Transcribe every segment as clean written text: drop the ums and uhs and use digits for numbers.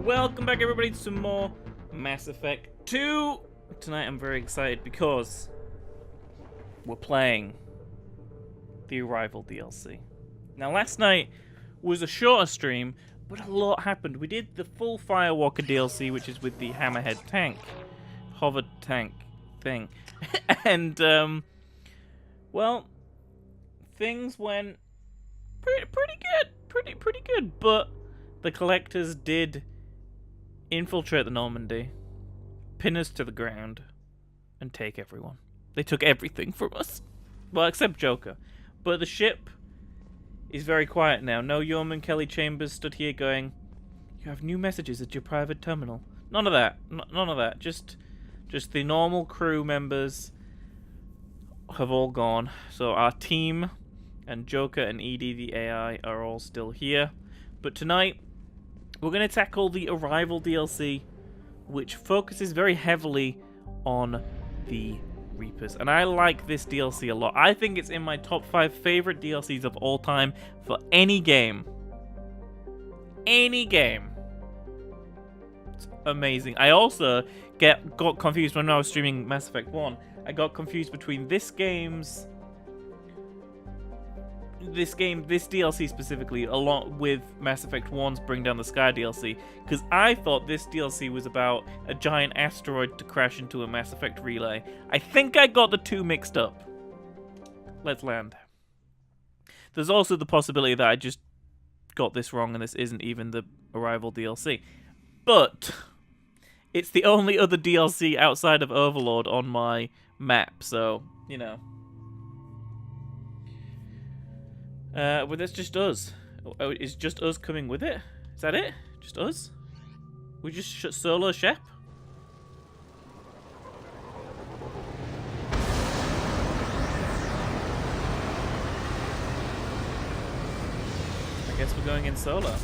Welcome back everybody to some more Mass Effect 2. Tonight I'm very excited because we're playing the Arrival DLC. Now last night was a shorter stream, but a lot happened. We did the full Firewalker DLC, which is with the Hammerhead tank, hover tank thing. And, well, things went pretty good. Pretty good, but the Collectors did infiltrate the Normandy, pin us to the ground, and take everyone. They took everything from us. Well, except Joker. But the ship is very quiet now. No Yeoman Kelly Chambers stood here going, "You have new messages at your private terminal." None of that. None of that. Just the normal crew members have all gone. So our team and Joker and Edie, the AI, are all still here. But tonight, we're going to tackle the Arrival DLC, which focuses very heavily on the Reapers. And I like this DLC a lot. I think it's in my top 5 favorite DLCs of all time for any game. Any game. It's amazing. I also got confused when I was streaming Mass Effect 1. I got confused between this DLC specifically, along with Mass Effect 1's Bring Down the Sky DLC, because I thought this DLC was about a giant asteroid to crash into a Mass Effect relay. I think I got the two mixed up. Let's land. There's also the possibility that I just got this wrong and this isn't even the Arrival DLC. But it's the only other DLC outside of Overlord on my map, so, you know. Well, that's just us. Oh, is just us coming with it? Is that it? Just us? We just solo Shep? I guess we're going in solo.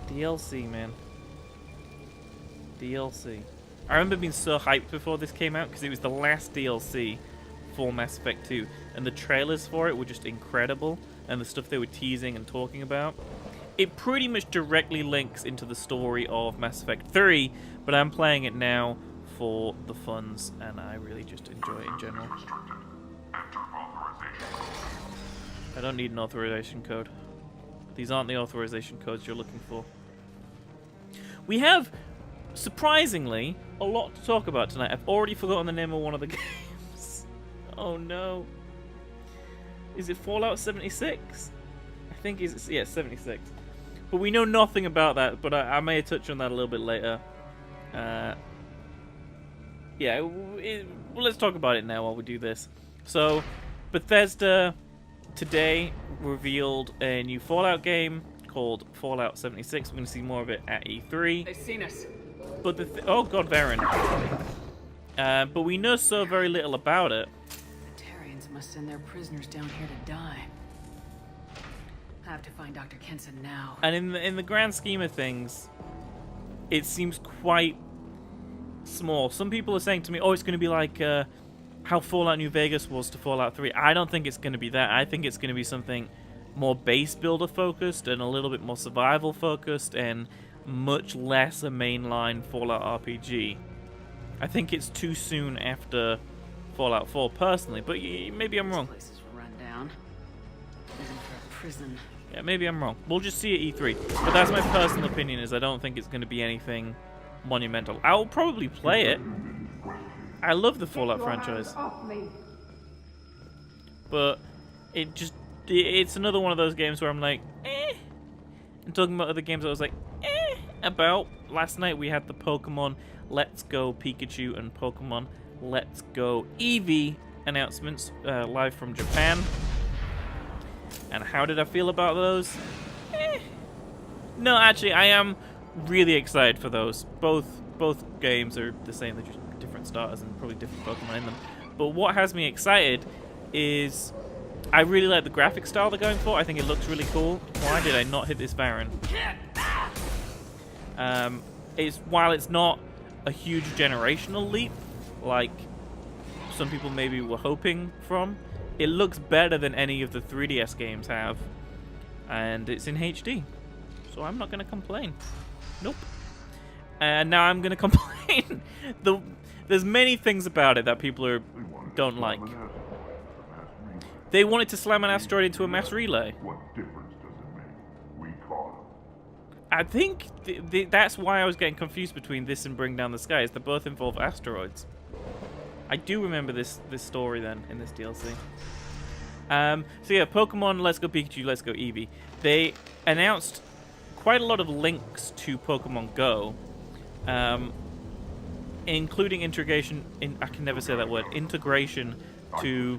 DLC, man. DLC. I remember being so hyped before this came out because it was the last DLC for Mass Effect 2, and the trailers for it were just incredible, and the stuff they were teasing and talking about. It pretty much directly links into the story of Mass Effect 3, but I'm playing it now for the funs, and I really just enjoy it in general. I don't need an authorization code. These aren't the authorization codes you're looking for. We have, surprisingly, a lot to talk about tonight. I've already forgotten the name of one of the games. Oh no. Is it Fallout 76? I think it's, yeah, 76. But we know nothing about that, but I may touch on that a little bit later. Yeah, well, let's talk about it now while we do this. So, Bethesda today revealed a new Fallout game called Fallout 76. We're going to see more of it at E3. They've seen us. But oh god, Varen. But we know so very little about it. The Tarians must send their prisoners down here to die. I have to find Dr. Kenson now. And in the grand scheme of things, it seems quite small. Some people are saying to me, "Oh, it's going to be like how Fallout New Vegas was to Fallout 3." I don't think it's going to be that. I think it's going to be something more base builder focused and a little bit more survival focused and much less a mainline Fallout RPG. I think it's too soon after Fallout 4 personally, but maybe I'm wrong. This place is run down. Even for a prison. Yeah, maybe I'm wrong. We'll just see at E3. But that's my personal opinion, is I don't think it's going to be anything monumental. I'll probably play it. I love the Fallout franchise. But it's another one of those games where I'm like, eh. And talking about other games I was like, eh, about. Last night we had the Pokemon Let's Go Pikachu and Pokemon Let's Go Eevee announcements live from Japan. And how did I feel about those? Eh. No, actually, I am really excited for those. Both games are the same, they're just different starters and probably different Pokemon in them. But what has me excited is I really like the graphic style they're going for. I think it looks really cool. Why did I not hit this Baron? While it's not a huge generational leap like some people maybe were hoping from. It looks better than any of the 3DS games have, and it's in HD, so I'm not going to complain. Nope. And now I'm going to complain. There's many things about it that people don't like. They wanted to slam an asteroid into a mass relay. What difference does it make? We caught him. I think that's why I was getting confused between this and Bring Down the Sky, is they both involve asteroids. I do remember this story then in this DLC. So yeah, Pokemon Let's Go Pikachu, Let's Go Eevee. They announced quite a lot of links to Pokemon Go, including integration. I can never say that word. Integration to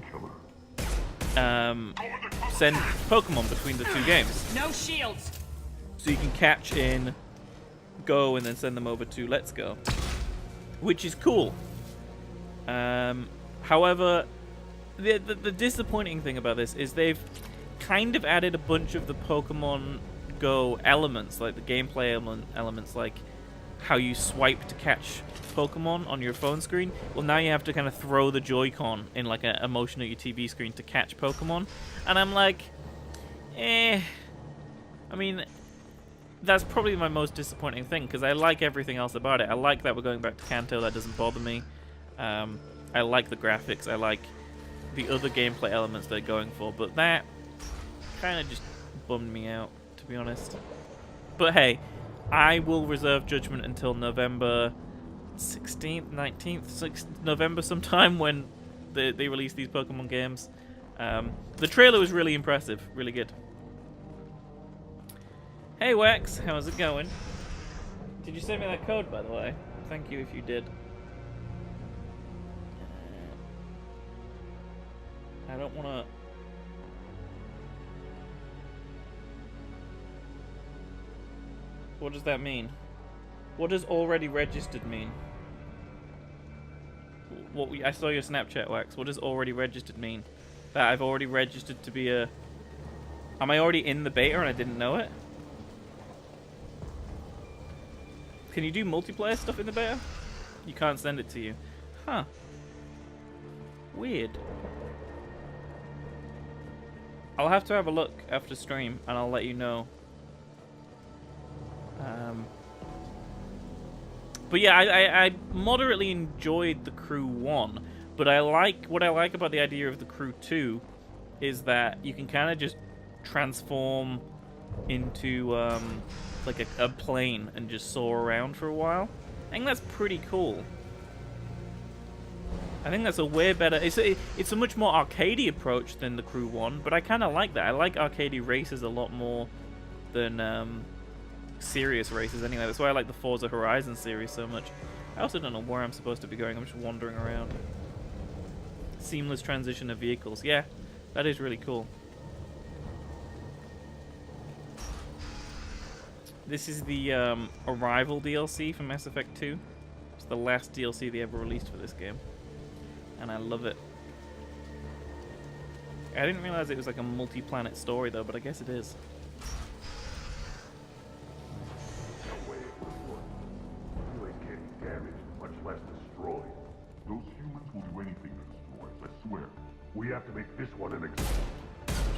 send Pokemon between the two games. No shields. So you can catch in Go and then send them over to Let's Go, which is cool. However, the disappointing thing about this is they've kind of added a bunch of the Pokemon Go elements, like the gameplay elements, like how you swipe to catch Pokemon on your phone screen. Well, now you have to kind of throw the Joy-Con in like a motion at your TV screen to catch Pokemon, and I'm like, I mean, that's probably my most disappointing thing, because I like everything else about it. I like that we're going back to Kanto. That doesn't bother me. I like the graphics. I like the other gameplay elements they're going for, but that kind of just bummed me out, to be honest. But hey, I will reserve judgment until November 16th, 19th, 6th, November sometime when they release these Pokemon games. The trailer was really impressive, really good. Hey Wax, how's it going? Did you send me that code, by the way? Thank you if you did. I don't want to... What does that mean? What does already registered mean? I saw your Snapchat, Wax. What does already registered mean? That I've already registered to be a... Am I already in the beta and I didn't know it? Can you do multiplayer stuff in the beta? You can't send it to you. Huh. Weird. I'll have to have a look after stream and I'll let you know. But yeah, I moderately enjoyed the Crew 1, but what I like about the idea of the Crew 2 is that you can kind of just transform into like a plane and just soar around for a while. I think that's pretty cool. I think that's a way better... It's a much more arcadey approach than the Crew 1, but I kind of like that. I like arcadey races a lot more than serious races anyway. That's why I like the Forza Horizon series so much. I also don't know where I'm supposed to be going. I'm just wandering around. Seamless transition of vehicles. Yeah, that is really cool. This is the Arrival DLC for Mass Effect 2. It's the last DLC they ever released for this game. And I love it. I didn't realize it was like a multi-planet story though, but I guess it is. No way it would work. You ain't getting damaged, much less destroyed. Those humans will do anything to destroy us, I swear. We have to make this one an example.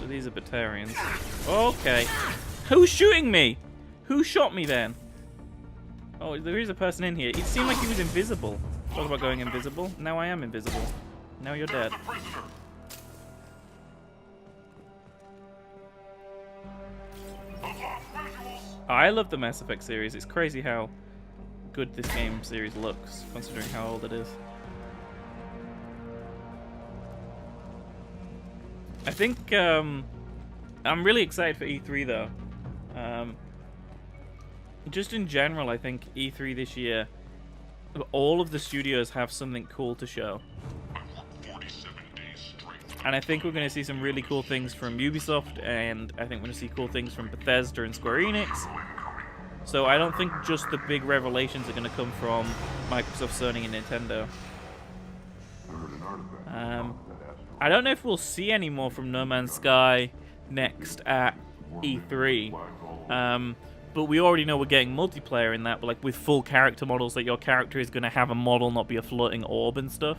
So these are Batarians. Okay. Who's shooting me? Who shot me then? Oh, there is a person in here. It seemed like he was invisible. Talk about going invisible. Now I am invisible. Now you're dead. I love the Mass Effect series. It's crazy how good this game series looks, considering how old it is. I think I'm really excited for E3 though. Just in general, I think E3 this year, all of the studios have something cool to show. And I think we're going to see some really cool things from Ubisoft, and I think we're going to see cool things from Bethesda and Square Enix. So I don't think just the big revelations are going to come from Microsoft, Sony, and Nintendo. I don't know if we'll see any more from No Man's Sky next at E3. But we already know we're getting multiplayer in that, but like with full character models, that your character is going to have a model, not be a floating orb and stuff.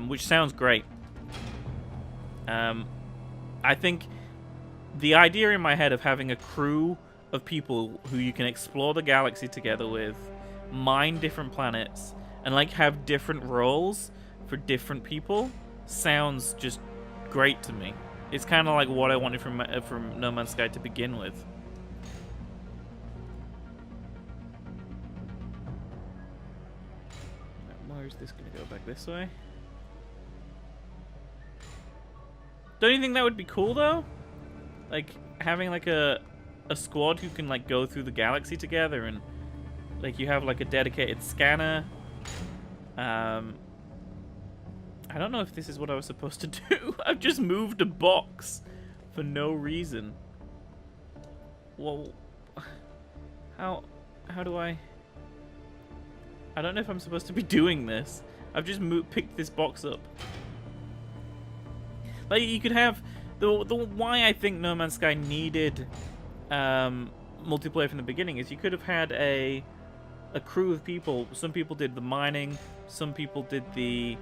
which sounds great. I think the idea in my head of having a crew of people who you can explore the galaxy together with, mine different planets, and like have different roles for different people sounds just great to me. It's kind of like what I wanted from No Man's Sky to begin with. Where is this going to go? Back this way? Don't you think that would be cool though? Like having like a squad who can like go through the galaxy together, and like you have like a dedicated scanner. I don't know if this is what I was supposed to do. I've just moved a box for no reason. Well, how do I don't know if I'm supposed to be doing this. I've just picked this box up. Like you could have the why I think No Man's Sky needed multiplayer from the beginning is you could have had a crew of people. Some people did the mining, some people did the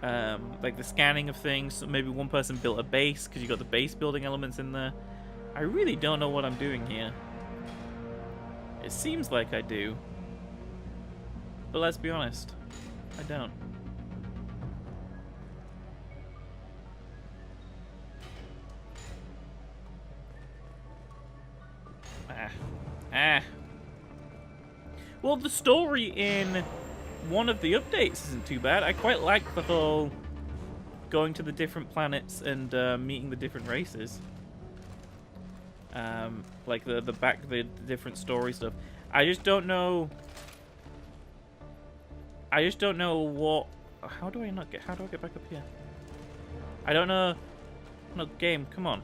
like the scanning of things. So maybe one person built a base because you got the base building elements in there. I really don't know what I'm doing here. It seems like I do, but let's be honest, I don't. Well, the story in one of the updates isn't too bad. I quite like the whole going to the different planets and meeting the different races. Like the different story stuff. I just don't know what. How do I get back up here? I don't know. No, game, come on.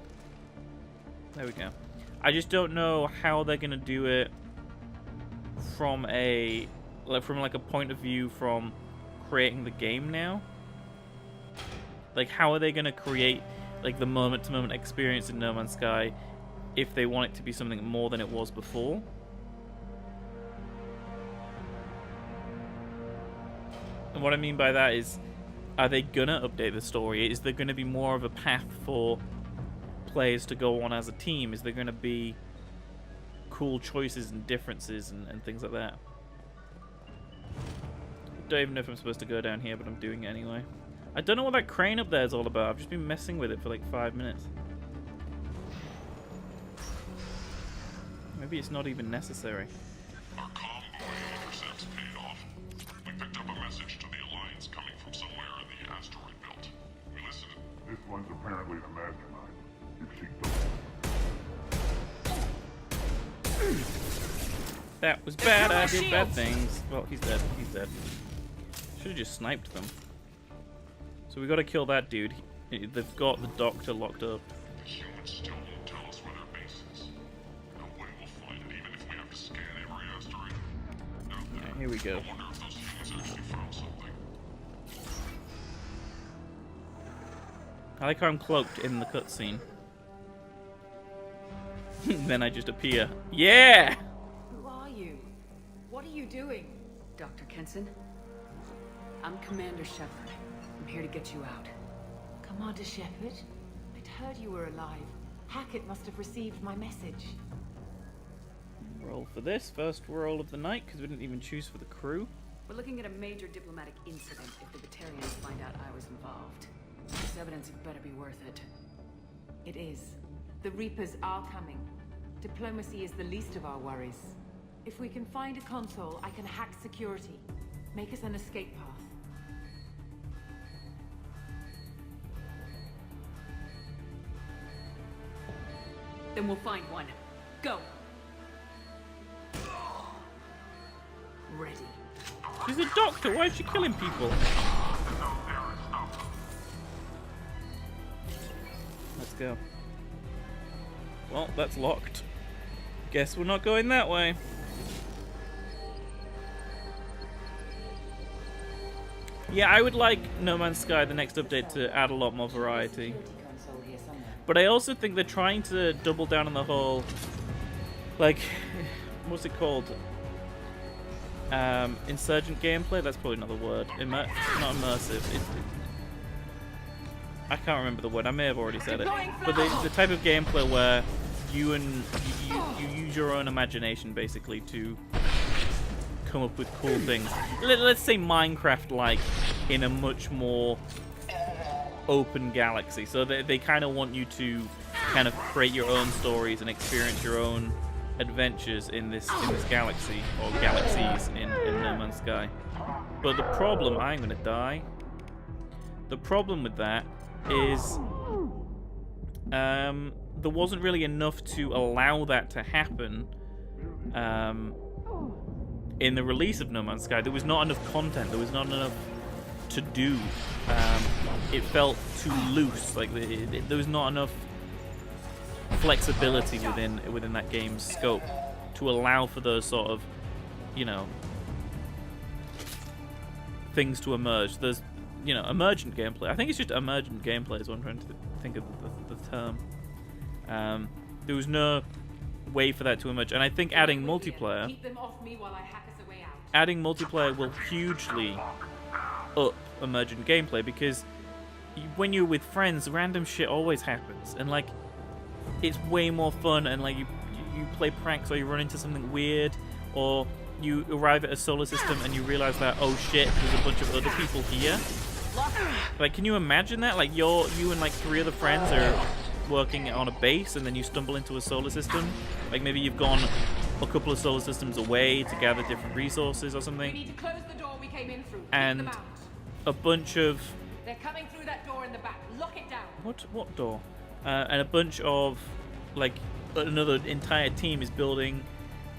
There we go. I just don't know how they're gonna do it from a point of view from creating the game now. Like, how are they gonna create like the moment-to-moment experience in No Man's Sky if they want it to be something more than it was before? And what I mean by that is, are they gonna update the story? Is there gonna be more of a path for players to go on as a team? Is there going to be cool choices and differences and things like that? I don't even know if I'm supposed to go down here, but I'm doing it anyway. I don't know what that crane up there is all about. I've just been messing with it for like 5 minutes. Maybe it's not even necessary. Our comm intercepts paid off. We picked up a message to the Alliance coming from somewhere in the asteroid belt. We listened. This one's apparently the mastermind. If she That was bad. I did bad things. Well, he's dead. He's dead. Should have just sniped them. So we got to kill that dude. They've got the doctor locked up. The humans still won't tell us where their base is. No way we'll find it, even if we have to scan every asteroid. Yeah, here we go. I wonder if those humans actually found something. I like how I'm cloaked in the cutscene. Then I just appear. Yeah! Who are you? What are you doing? Dr. Kenson? I'm Commander Shepard. I'm here to get you out. Commander Shepard? I'd heard you were alive. Hackett must have received my message. Roll for this. First roll of the night, because we didn't even choose for the crew. We're looking at a major diplomatic incident if the Batarians find out I was involved. This evidence had better be worth it. It is. The Reapers are coming. Diplomacy is the least of our worries. If we can find a console, I can hack security. Make us an escape path. Then we'll find one. Go! Ready. She's a doctor. Why is she killing people? Let's go. Well, that's locked. Guess we're not going that way. Yeah, I would like No Man's Sky, the next update, to add a lot more variety. But I also think they're trying to double down on the whole, like, what's it called? insurgent gameplay. That's probably not the word. Not immersive. I can't remember the word. I may have already said it. But the type of gameplay where you use your own imagination basically to come up with cool things. Let's say Minecraft-like in a much more open galaxy. So they kind of want you to kind of create your own stories and experience your own adventures in this galaxy, or galaxies in No Man's Sky. But the problem, I'm gonna die. The problem with that is there wasn't really enough to allow that to happen in the release of No Man's Sky. There was not enough content. There was not enough to do. It felt too loose. Like there was not enough flexibility within that game's scope to allow for those sort of, you know, things to emerge. There's, you know, emergent gameplay. I think it's just emergent gameplay is what I'm trying to think of the term. There was no way for that to emerge, and I think adding multiplayer will hugely up emergent gameplay, because when you're with friends, random shit always happens, and like it's way more fun, and like you play pranks, or you run into something weird, or you arrive at a solar system and you realize that, oh shit, there's a bunch of other people here. Like, can you imagine that? Like you and like 3 other friends are working on a base, and then you stumble into a solar system. Like maybe you've gone a couple of solar systems away to gather different resources or something. We need to close the door we came in through. And a bunch of... They're coming through that door in the back. Lock it down. What door? And a bunch of, like, another entire team is building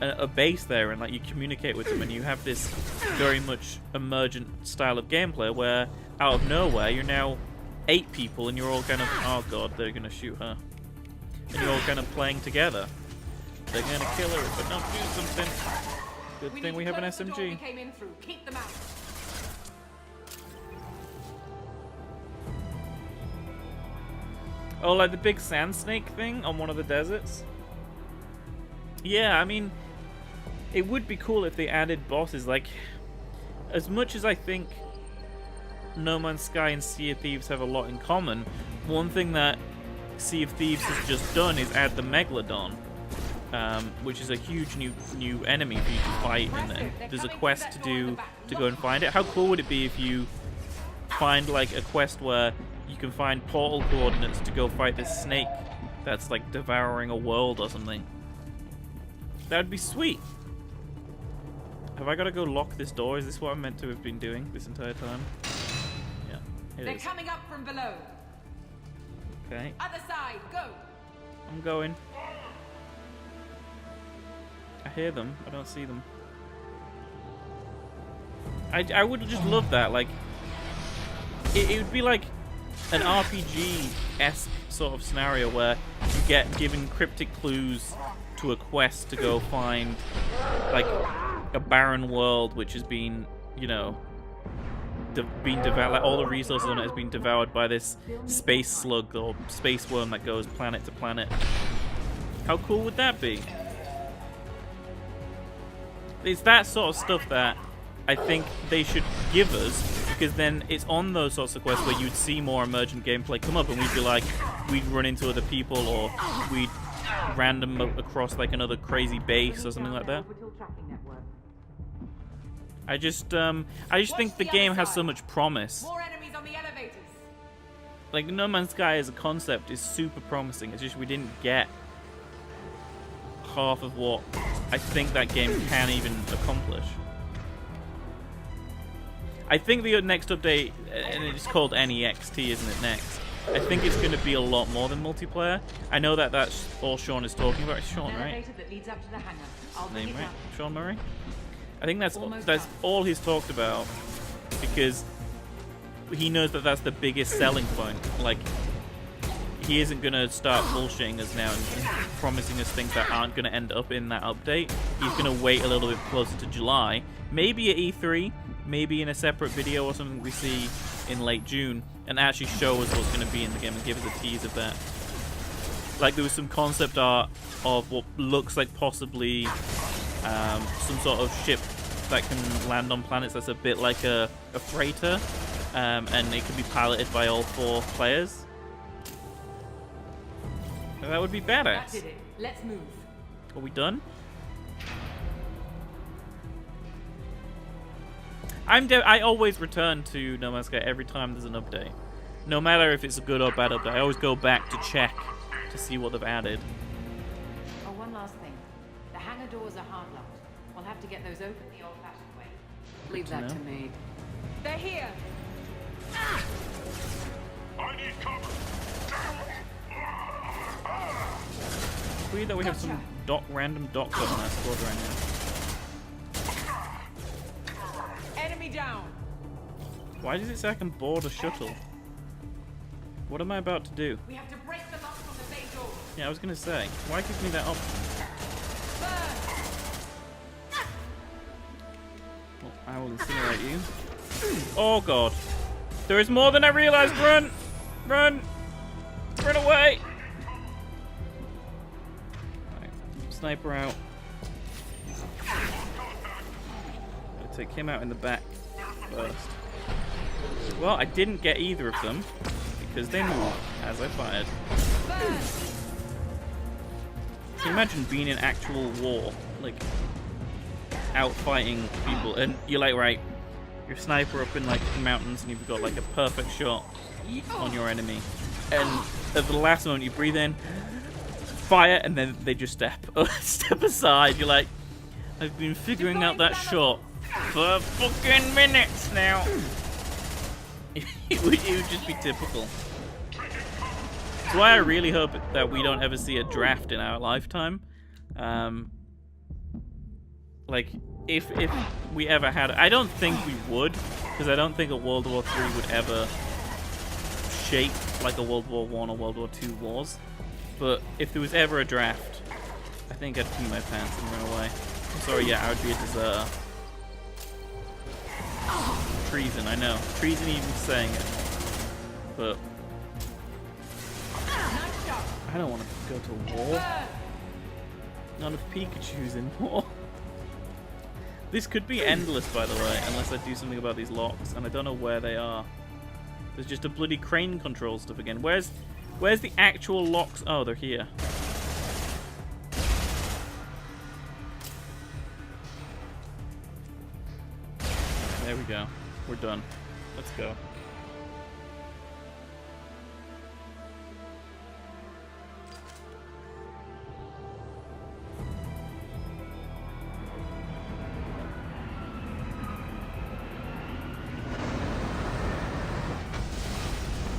a base there, and like you communicate with them, and you have this very much emergent style of gameplay where out of nowhere you're now 8 people, and you're all kind of, oh god, they're gonna shoot her, and you're all kind of playing together. They're gonna kill her if I don't do something. Good thing we have an SMG. Keep them out. Oh, like the big sand snake thing on one of the deserts? Yeah, I mean, it would be cool if they added bosses. Like, as much as I think No Man's Sky and Sea of Thieves have a lot in common, one thing that Sea of Thieves has just done is add the Megalodon, which is a huge new enemy for you to fight, and there's a quest to do to go and find it. How cool would it be if you find like a quest where you can find portal coordinates to go fight this snake that's like devouring a world or something? That'd be sweet. Have I got to go lock this door? Is this what I'm meant to have been doing this entire time? Yeah, They're coming up from below. Okay. Other side, go. I'm going. I hear them. I don't see them. I would just love that. Like, it would be like an RPG-esque sort of scenario where you get given cryptic clues to a quest to go find, like, a barren world which has been, you know, been devoured. Like, all the resources on it has been devoured by this space slug or space worm that goes planet to planet. How cool would that be? It's that sort of stuff that I think they should give us, because then it's on those sorts of quests where you'd see more emergent gameplay come up, and we'd be like, we'd run into other people, or we'd random across like another crazy base or something like that. I just think the game has so much promise. More enemies on the elevators. Like, No Man's Sky as a concept is super promising. It's just we didn't get half of what I think that game can even accomplish. I think the next update, and it's called NEXT, isn't it, next? I think it's going to be a lot more than multiplayer. I know that that's all Sean is talking about. It's Sean, right? That leads up to the hangar. His name, right? Sean Murray? I think that's all he's talked about, because he knows that that's the biggest selling point. Like, he isn't going to start bullshitting us now and promising us things that aren't going to end up in that update. He's going to wait a little bit closer to July, maybe at E3, maybe in a separate video or something we see in late June, and actually show us what's going to be in the game and give us a tease of that. Like, there was some concept art of what looks like possibly some sort of ship that can land on planets that's a bit like a freighter, and it can be piloted by all 4 players. That would be That badass. did it. Let's move. Are we done? I always return to No Man's Sky every time there's an update. No matter if it's a good or bad update, I always go back to check to see what they've added. Oh, one last thing. The hangar doors are hard locked. We'll have to get those open the old-fashioned way. Leave that to me. They're here. I need cover. It's weird that we have some random doctor on our squad right now. Enemy down. Why does it say I can board a shuttle? What am I about to do? We have to break them up from the bay door. Yeah, I was gonna say, why give me that option? Burn. Well, I will incinerate you. Oh god. There is more than I realized! Run! Run! Run away! Right, sniper out. I'll take him out in the back first. Well, I didn't get either of them because they moved as I fired. Can you imagine being in actual war, like out fighting people, and you're like, right, your sniper up in like the mountains, and you've got like a perfect shot on your enemy, and at the last moment you breathe in, fire, and then they just step aside. You're like, I've been figuring out that shot for fucking minutes now. It would just be typical. That's why I really hope that we don't ever see a draft in our lifetime. Like, if we ever had... I don't think we would, because I don't think a World War III would ever shape like a World War I or World War II was. But if there was ever a draft, I think I'd pee my pants and run away. I'm sorry, yeah, I would be a deserter. Treason, I know. Treason even saying it. But I don't want to go to war. None of Pikachu's in war. This could be endless, by the way, unless I do something about these locks, and I don't know where they are. There's just a bloody crane control stuff again. Where's the actual locks? Oh, they're here. There we go. We're done. Let's go.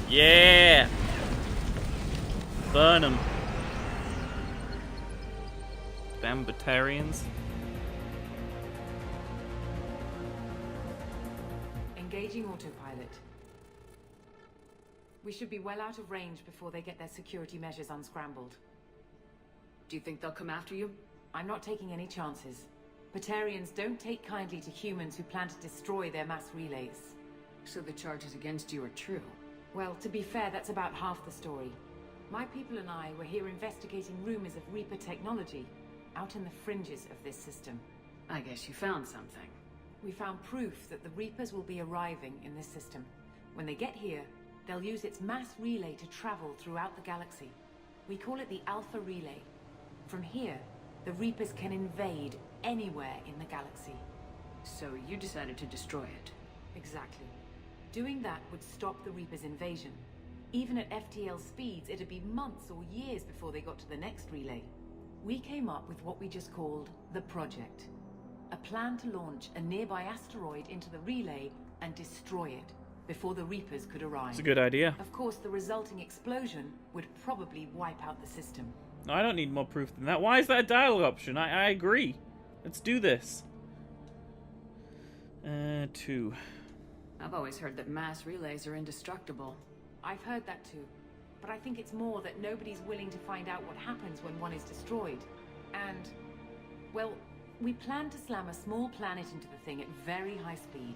Yeah! Burn them. Damn Batarians. Engaging autopilot. We should be well out of range before they get their security measures unscrambled. Do you think they'll come after you? I'm not taking any chances. Batarians don't take kindly to humans who plan to destroy their mass relays. So the charges against you are true. Well, to be fair, that's about half the story. My people and I were here investigating rumors of Reaper technology out in the fringes of this system. I guess you found something. We found proof that the Reapers will be arriving in this system. When they get here, they'll use its mass relay to travel throughout the galaxy. We call it the Alpha Relay. From here, the Reapers can invade anywhere in the galaxy. So you decided to destroy it. Exactly. Doing that would stop the Reapers' invasion. Even at FTL speeds, it'd be months or years before they got to the next relay. We came up with what we just called the Project. A plan to launch a nearby asteroid into the relay and destroy it before the Reapers could arrive. It's a good idea. Of course, the resulting explosion would probably wipe out the system. No, I don't need more proof than that. Why is that a dialogue option? I agree. Let's do this. 2. I've always heard that mass relays are indestructible. I've heard that too. But I think it's more that nobody's willing to find out what happens when one is destroyed. And, well, we plan to slam a small planet into the thing at very high speed.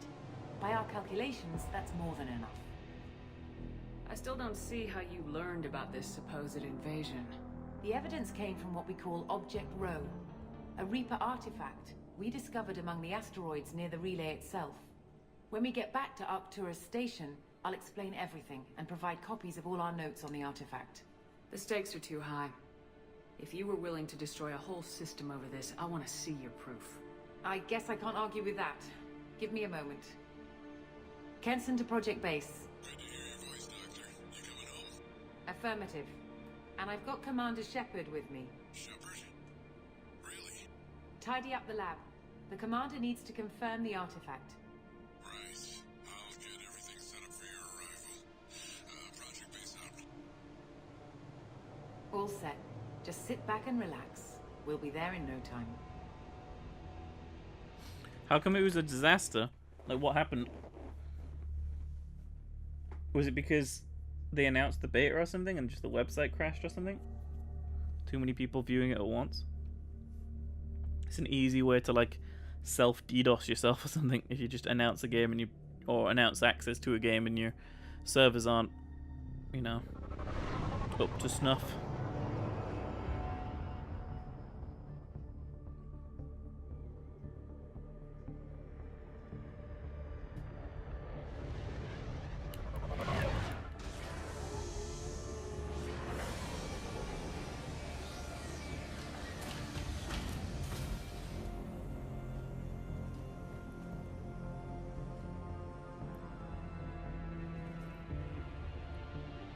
By our calculations, that's more than enough. I still don't see how you learned about this supposed invasion. The evidence came from what we call Object Rho, a Reaper artifact we discovered among the asteroids near the relay itself. When we get back to Arcturus Station, I'll explain everything and provide copies of all our notes on the artifact. The stakes are too high. If you were willing to destroy a whole system over this, I want to see your proof. I guess I can't argue with that. Give me a moment. Kenson to Project Base. Good to hear your voice, Doctor. You coming home? Affirmative. And I've got Commander Shepard with me. Shepard? Really? Tidy up the lab. The Commander needs to confirm the artifact. Right. I'll get everything set up for your arrival. Project Base out. All set. Just sit back and relax. We'll be there in no time. How come it was a disaster? Like, what happened? Was it because they announced the beta or something and just the website crashed or something? Too many people viewing it at once? It's an easy way to, like, self-DDoS yourself or something if you just announce a game and you... or announce access to a game and your servers aren't, you know, up to snuff.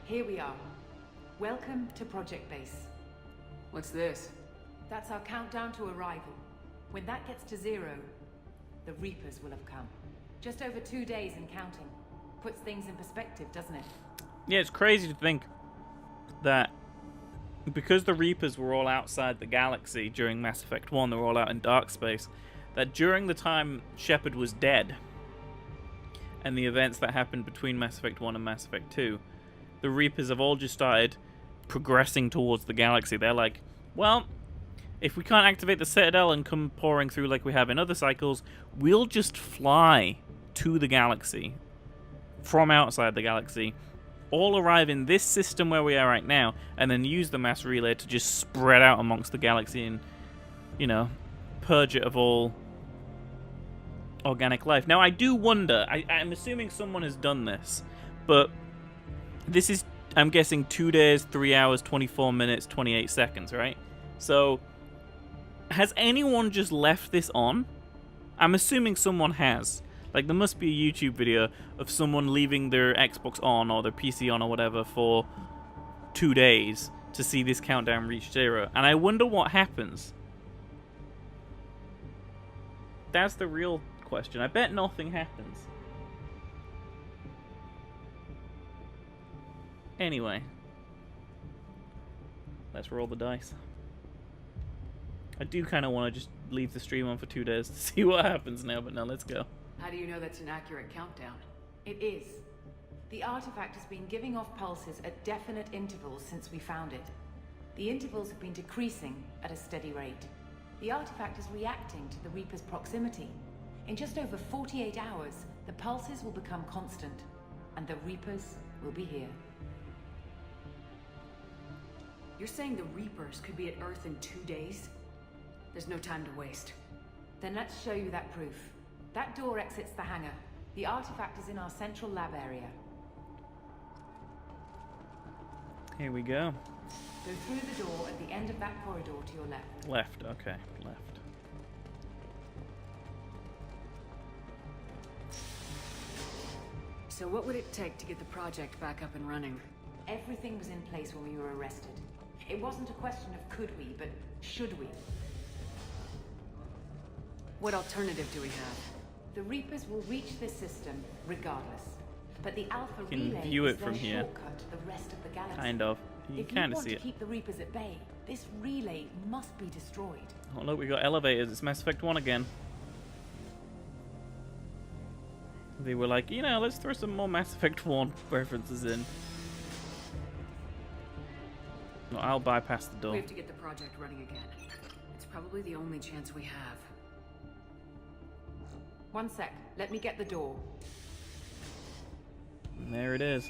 Here we are. Welcome to Project Base. What's this? That's our countdown to arrival. When that gets to 0, the Reapers will have come. Just over 2 days and counting. Puts things in perspective, doesn't it? Yeah, it's crazy to think that because the Reapers were all outside the galaxy during Mass Effect 1, they were all out in dark space, that during the time Shepard was dead, and the events that happened between Mass Effect 1 and Mass Effect 2, the Reapers have all just started progressing towards the galaxy. They're like, well, if we can't activate the Citadel and come pouring through like we have in other cycles, we'll just fly to the galaxy from outside the galaxy, all arrive in this system where we are right now, and then use the mass relay to just spread out amongst the galaxy and, you know, purge it of all organic life. Now, I do wonder, I'm assuming someone has done this, but this is, I'm guessing, 2 days, 3 hours, 24 minutes, 28 seconds, right? So, has anyone just left this on? I'm assuming someone has. Like, there must be a YouTube video of someone leaving their Xbox on or their PC on or whatever for 2 days to see this countdown reach 0. And I wonder what happens. That's the real question. I bet nothing happens. Anyway. Let's roll the dice. I do kind of want to just leave the stream on for 2 days to see what happens now, but no, let's go. How do you know that's an accurate countdown? It is. The artifact has been giving off pulses at definite intervals since we found it. The intervals have been decreasing at a steady rate. The artifact is reacting to the Reaper's proximity. In just over 48 hours, the pulses will become constant, and the Reapers will be here. You're saying the Reapers could be at Earth in 2 days? There's no time to waste. Then let's show you that proof. That door exits the hangar. The artifact is in our central lab area. Here we go. Go through the door at the end of that corridor to your left. Left, okay, left. So what would it take to get the project back up and running? Everything was in place when we were arrested. It wasn't a question of could we, but should we. What alternative do we have? The Reapers will reach this system regardless. But the Alpha You can Relay view is it their from here. shortcut to the rest of the galaxy. Kind of. You If can you kind of want see to it. keep the Reapers at bay, this relay must be destroyed. Oh look, we got elevators. It's Mass Effect 1 again. They were like, you know, let's throw some more Mass Effect 1 references in. No, I'll bypass the We door. have to get the project running again. It's probably the only chance we have. One sec. Let me get the door. And there it is.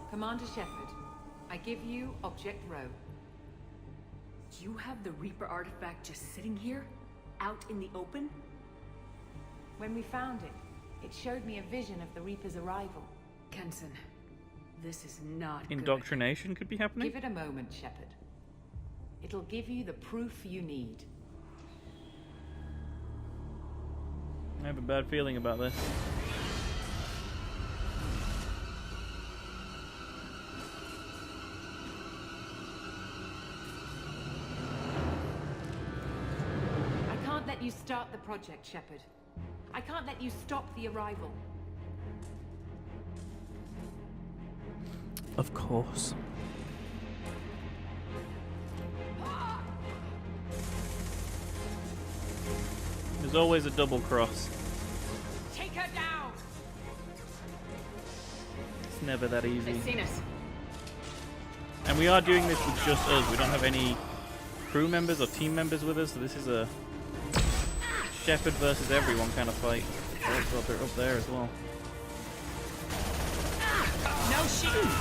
Commander Shepard, I give you Object Row. You have the Reaper artifact just sitting here? Out in the open? When we found it, it showed me a vision of the Reaper's arrival. Kenson, this is not Indoctrination could be happening? Give it a moment, Shepard. It'll give you the proof you need. I have a bad feeling about this. I can't let you start the project, Shepard. I can't let you stop the arrival. Of course. There's always a double cross. Take her down! It's never that easy. They've seen us. And we are doing this with just us. We don't have any crew members or team members with us, so this is a Shepard versus everyone kind of fight. Oh god, they're up there as well. No shooting!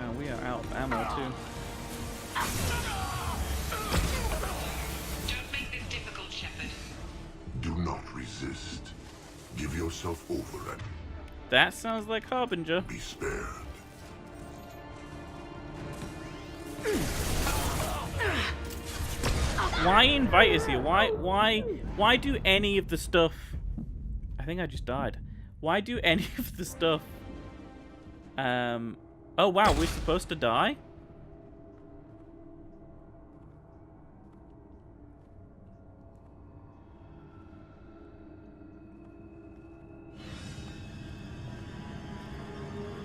And we are out of ammo too. Don't make this difficult, Shepard. Do not resist. Give yourself over and That sounds like Harbinger. be spared. Why invite us here? Why do any of the stuff? I think I just died. Why do any of the stuff? Oh wow, we're supposed to die?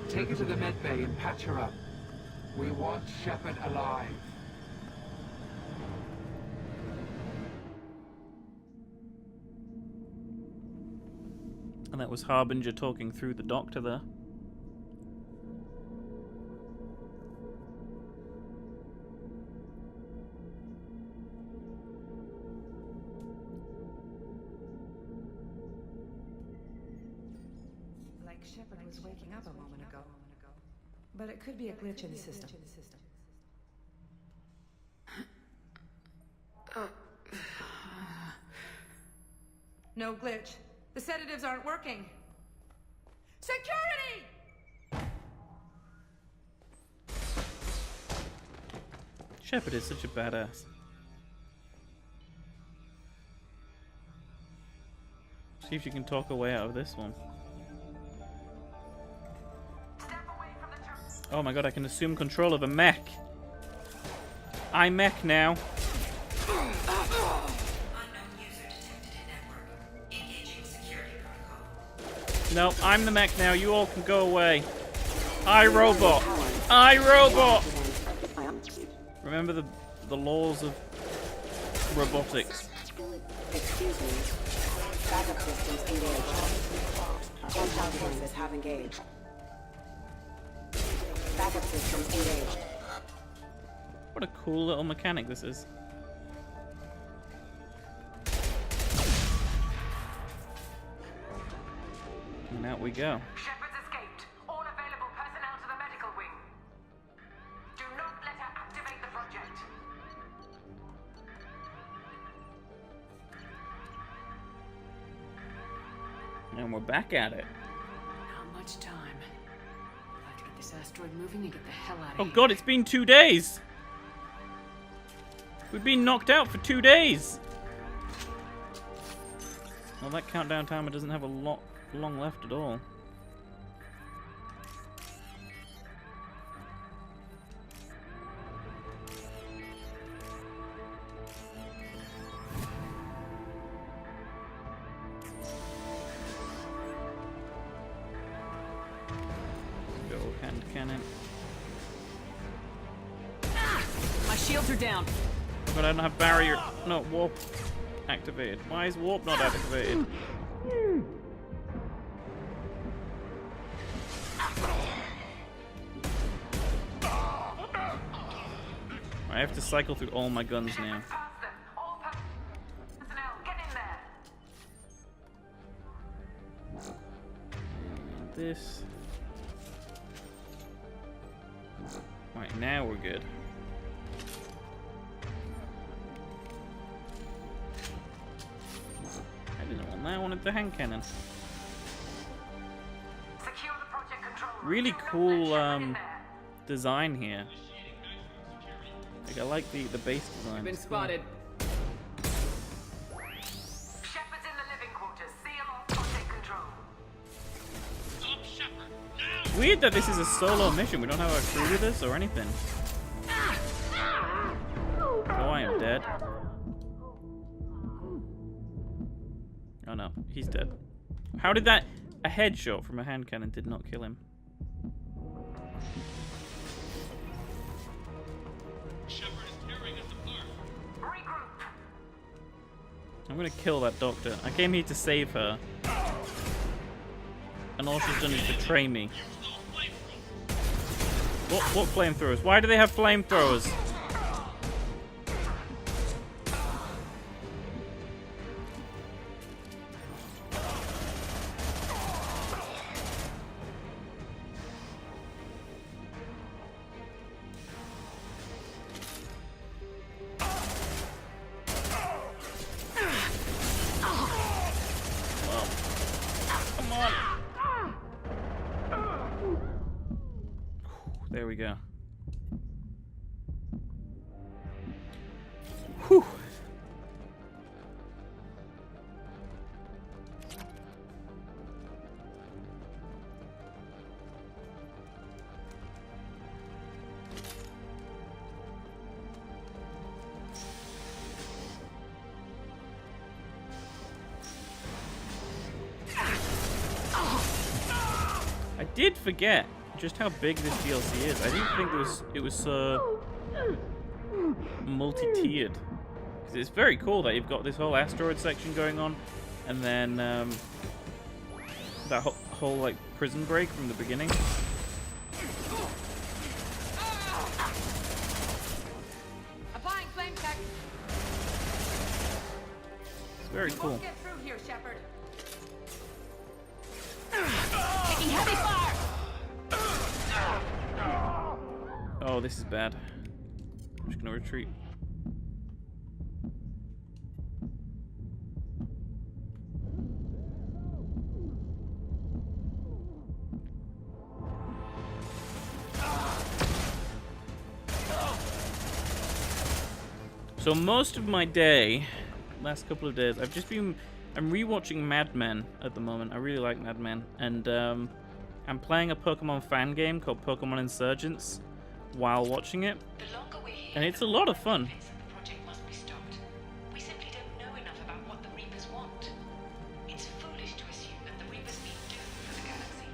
Take her to the med bay and patch her up. We want Shepard alive. And that was Harbinger talking through the doctor there. Like Shepard was waking up a moment ago. But it could be a glitch in the system. No glitch. The sedatives aren't working. Security! Shepard is such a badass. See if you can talk her way out of this one. Oh my god, I can assume control of a mech. I mech now. Unknown user detected in network. Engaging security protocol. No, I'm the mech now. You all can go away. iRobot. iRobot. Remember the laws of robotics. Excuse me. Backup systems engaged. Contact forces have engaged. Backup systems engaged. What a cool little mechanic this is. And out we go. Shepard's escaped. All available personnel to the medical wing. Do not let her activate the project. And we're back at it. Not much time. I have to get this asteroid moving and get the hell out of Oh here. god, it's been 2 days! We've been knocked out for 2 days! Well, that countdown timer doesn't have a lot long left at all. Go hand cannon. My shields are down. But I don't have barrier. No, warp activated. Why is warp not activated? I have to cycle through all my guns now. Past them. All personnel, get in there. This. Right, now we're good. wanted the hand cannon. Secure the project control room. Really Do not cool let Shepard in there. design here. Like, I like the base design. Been It's cool. spotted. Shepard's in the living quarters. Seal off project control. It's weird that this is a solo mission. We don't have a crew with us or anything. Oh, I am dead. Oh no, he's dead. How did that... A headshot from a hand cannon did not kill him. Regroup. I'm gonna kill that doctor. I came here to save her. And all she's done is betray me. What flamethrowers? Why do they have flamethrowers? Come on. There we go. Whew. I did forget just how big this DLC is. I didn't think it was so multi-tiered. 'Cause it's very cool that you've got this whole asteroid section going on, and then that whole like prison break from the beginning. Applying flame tech. It's very cool. Get through here, Shepard. Taking heavy fire. Oh, this is bad. I'm just gonna retreat. So most of my day, last couple of days, I'm rewatching Mad Men at the moment. I really like Mad Men, and I'm playing a Pokemon fan game called Pokemon Insurgents while watching it, The longer we're here, and it's a lot of fun. the project must be stopped. We simply don't know enough about what the Reapers want. It's foolish to assume that the Reapers mean doom for the galaxy.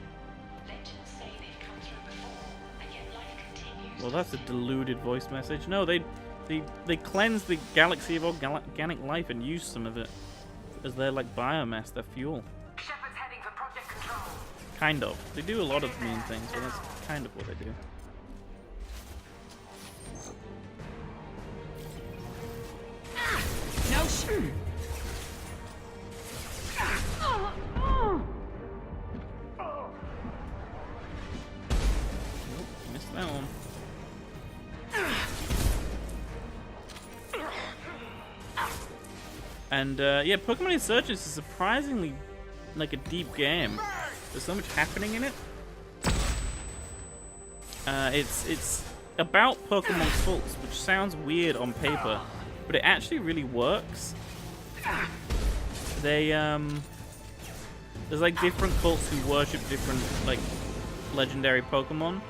Legends say they've come through before, and yet life continues. Well, that's a deluded voice message. No, they cleanse the galaxy of organic life and use some of it as their like biomass, their fuel. Shepard's heading for project control. Kind of. They do a lot of mean things, but that's kind of what they do. No shoot. Nope, missed that one. And yeah, Pokemon Insurgents is surprisingly like a deep game. There's so much happening in it. It's about Pokemon cults, which sounds weird on paper, but it actually really works. They there's like different cults who worship different like legendary Pokemon,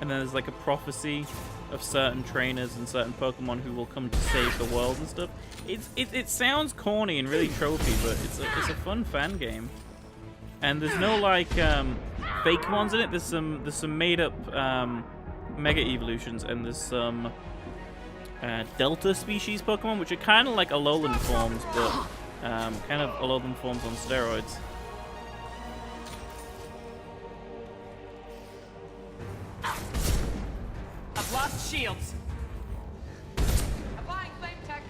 and then there's like a prophecy of certain trainers and certain Pokemon who will come to save the world and stuff. It sounds corny and really tropey, but it's a fun fan game. And there's no like fake ones in it. There's some made up Mega Evolutions, and there's some Delta species Pokemon, which are kind of like Alolan forms, but kind of Alolan forms on steroids. I've lost shields. Applying flame tech.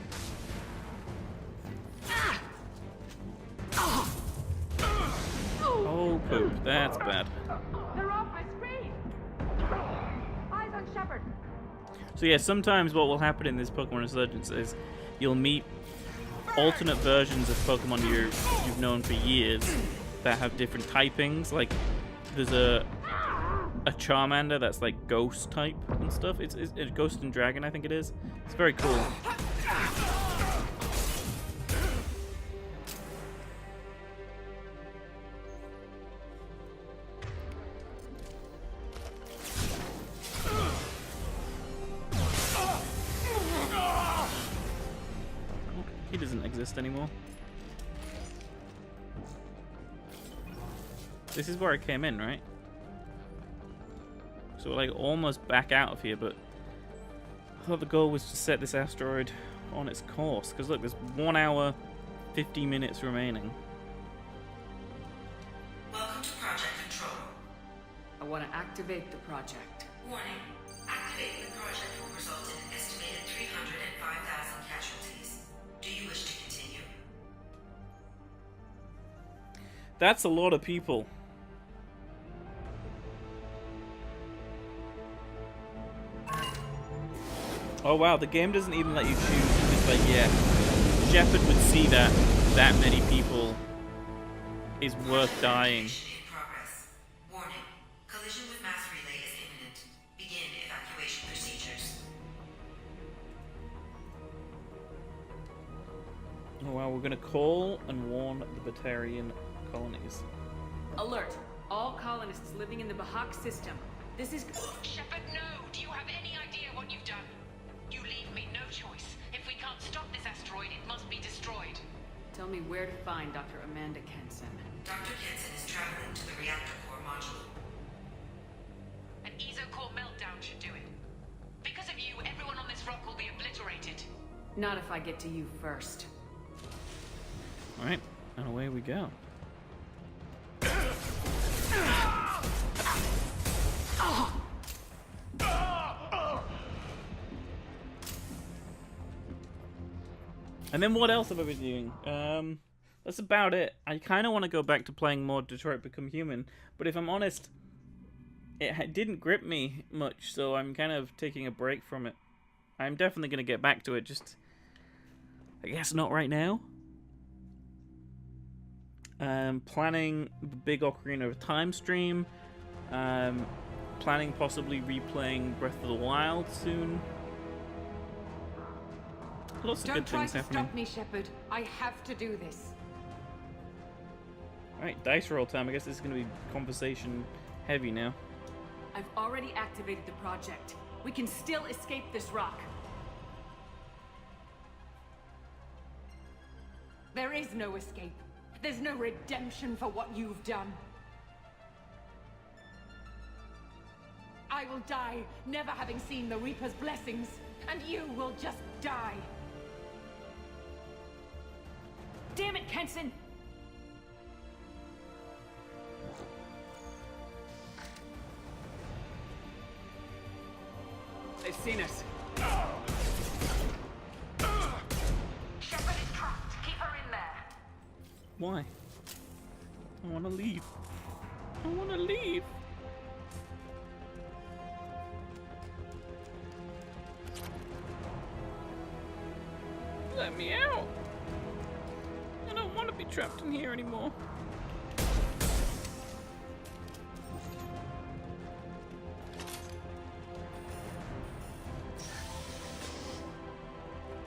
Oh poop, that's bad. They're off my screen. Eyes on Shepard. So yeah, sometimes what will happen in this Pokemon Insurgence is you'll meet alternate versions of Pokemon you've known for years that have different typings. Like there's a Charmander that's like ghost type and stuff. It's Ghost and Dragon, I think it is. It's very cool. He doesn't exist anymore. This is where I came in, right? So we're like almost back out of here, but I thought the goal was to set this asteroid on its course. Because look, there's 1 hour, 50 minutes remaining. Welcome to Project Control. I want to activate the project. Warning. Activating the project will result in an estimated 305,000 casualties. Do you wish to continue? That's a lot of people. Oh wow, the game doesn't even let you choose. It's like, yeah, Shepard would see that many people is worth dying. In progress. Warning. Collision with mass relay is imminent. Begin evacuation procedures. Oh wow, we're gonna call and warn the Batarian colonies. Alert! All colonists living in the Bahak system. This is... Shepard, no! Do you have any idea what you've done? You leave me no choice. If we can't stop this asteroid, it must be destroyed. Tell me where to find Dr. Amanda Kenson. Dr. Kenson is traveling to the reactor core module. An ESO-core meltdown should do it. Because of you, everyone on this rock will be obliterated. Not if I get to you first. Alright, and away we go. And then what else have I been doing? That's about it. I kind of want to go back to playing more Detroit Become Human, but if I'm honest, it didn't grip me much, so I'm kind of taking a break from it. I'm definitely going to get back to it, just I guess not right now. Planning the big Ocarina of Time stream. Planning possibly replaying Breath of the Wild soon. Lots of Don't good try things to happening. stop me, Shepard. I have to do this. Alright, dice roll time. I guess this is going to be conversation heavy now. I've already activated the project. We can still escape this rock. There is no escape. There's no redemption for what you've done. I will die, never having seen the Reaper's blessings, and you will just die. Damn it, Kenson! They've seen us. Shepard is trapped. Keep her in there. Why? I want to leave. I want to leave. Let me out. I don't want to be trapped in here anymore.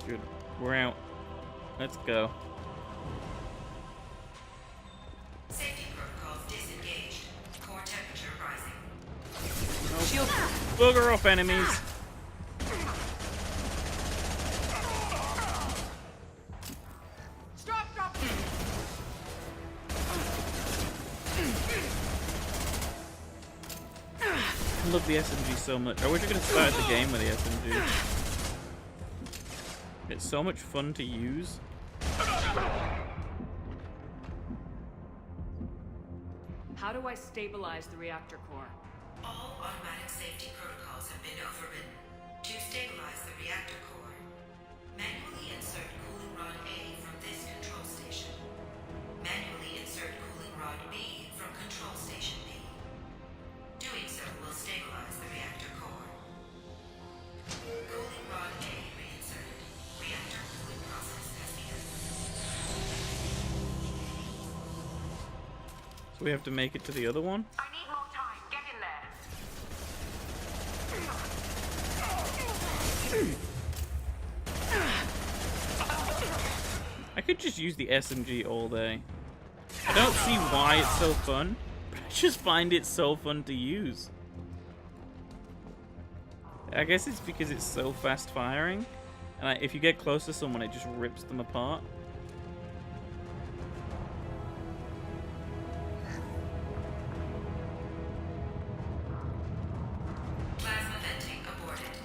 Good. We're out. Let's go. Safety protocols disengaged. Core temperature rising. Shield. Booger off, enemies. Stop! I love the SMG so much. I wish I could have started the game with the SMG. It's so much fun to use. How do I stabilize the reactor core? All automatic safety protocols have been overridden. To stabilize the reactor core, manually insert cooling rod A from this control station. Manually insert cooling rod B from control station B. Doing so will stabilize the reactor core. Cooling rod A reinserted. Reactor cooling process has begun. We have to make it to the other one? I need more time. Get in there. I could just use the SMG all day. I don't see why it's so fun, but I just find it so fun to use. I guess it's because it's so fast firing, and if you get close to someone, it just rips them apart. Plasma venting aborted.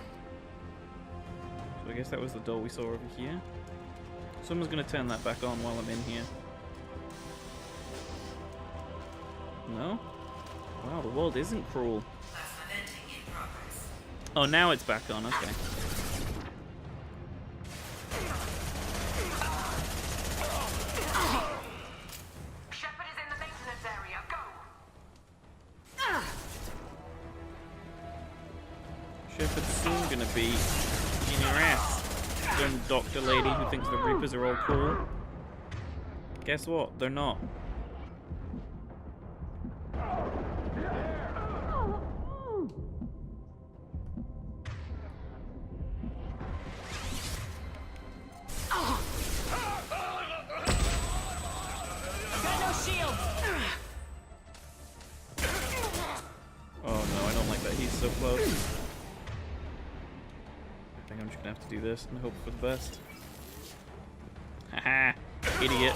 So I guess that was the door we saw over here. Someone's gonna turn that back on while I'm in here. No? Wow, the world isn't cruel. Plasma venting in progress. Oh, now it's back on, okay. Shepard is in the maintenance area. Go. Shepard's soon gonna be in your ass. Some doctor lady who thinks the Reapers are all cool. Guess what? They're not. Oh no, I don't like that. He's so close. I think I'm just gonna have to do this and hope for the best. Haha, idiot.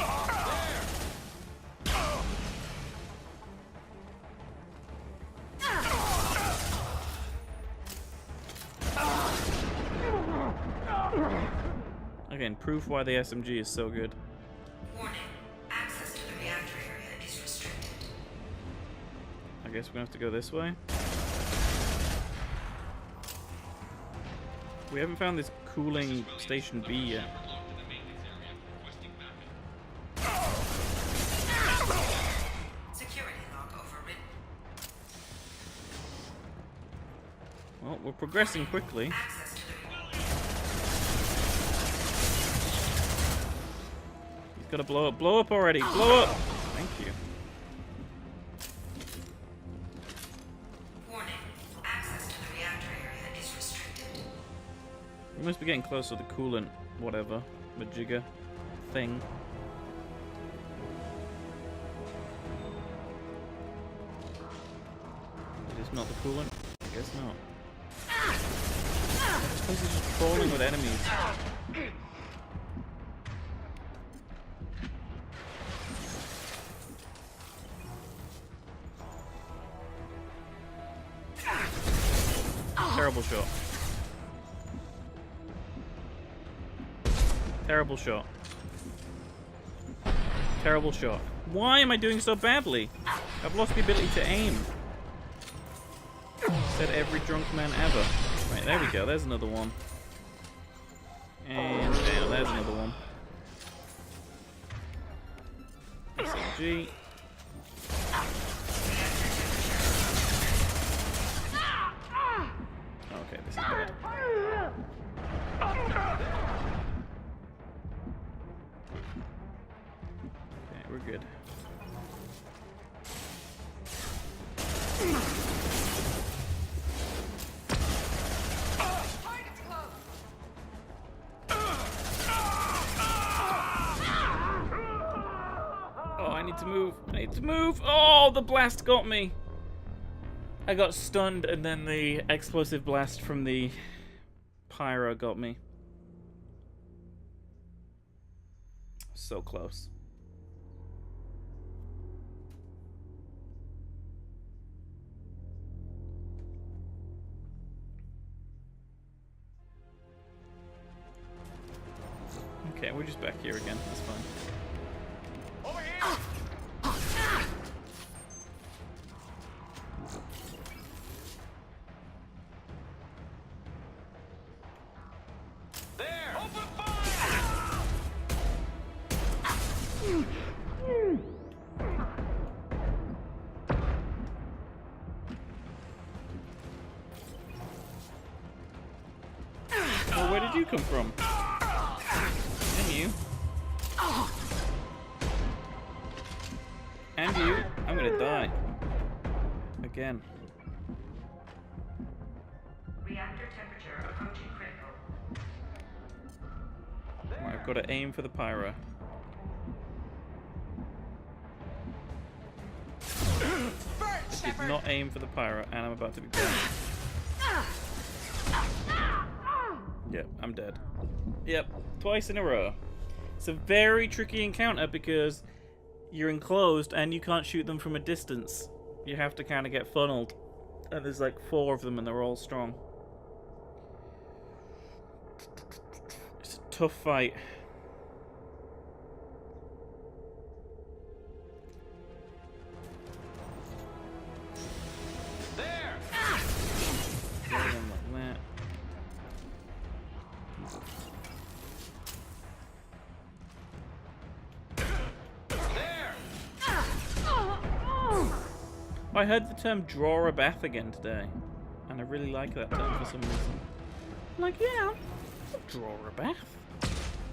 Again, proof why the SMG is so good. Warning. Access to the reactor area is restricted. I guess we're gonna have to go this way. We haven't found this cooling station B yet. Security log overridden. Well, we're progressing quickly. Access to the He's gotta blow up. Blow up already. Blow up! Thank you. warning. Access to the reactor area is restricted. We must be getting close to the coolant, whatever, majigger thing. Is this not the coolant? I guess not. This place is just crawling with enemies. Terrible shot. Terrible shot. Terrible shot. Why am I doing so badly? I've lost the ability to aim. Said every drunk man ever. Right, there we go. There's another one. And there's another one. SMG. Okay, this is bad. Okay, we're good. Oh, I need to move. I need to move. Oh, the blast got me. I got stunned, and then the explosive blast from the pyro got me. So close. Okay, we're just back here again. That's fine. Over here. There. Open fire. Well, where did you come from? And you. And behind you. I'm gonna die. Again. Reactor temperature approaching critical. Right, I've got to aim for the pyro. I did not aim for the pyro, and I'm about to be burned. Yep, I'm dead. Yep, twice in a row. It's a very tricky encounter because you're enclosed and you can't shoot them from a distance. You have to kind of get funneled. And there's like 4 of them and they're all strong. It's a tough fight. There! Kill them like that. There! I heard the term draw a bath again today. And I really like that term for some reason. I'm like, yeah, I'll draw a bath.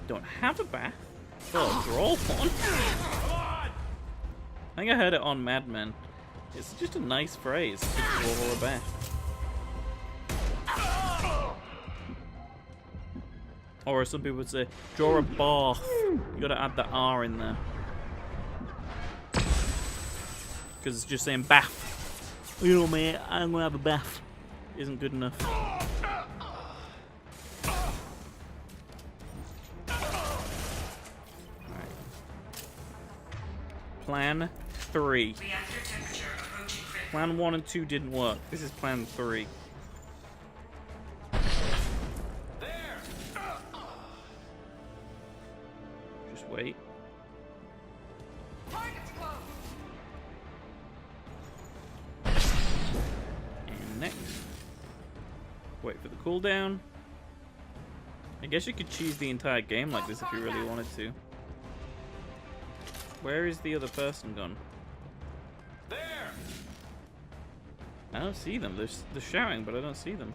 Don't have a bath, but I'll draw one. I think I heard it on Mad Men. It's just a nice phrase, to draw a bath. Or as some people would say, draw a bath. You gotta add the R in there. Because it's just saying bath. You know, mate, I'm gonna have a bath. Isn't good enough. Alright. Plan 3. Reactor temperature approaching critical. Plan 1 and 2 didn't work. This is plan 3. There! Just wait. Target's close. And next. Wait for the cooldown. I guess you could cheese the entire game like this if you really wanted to. Where is the other person gone? There! I don't see them. They're shouting, but I don't see them.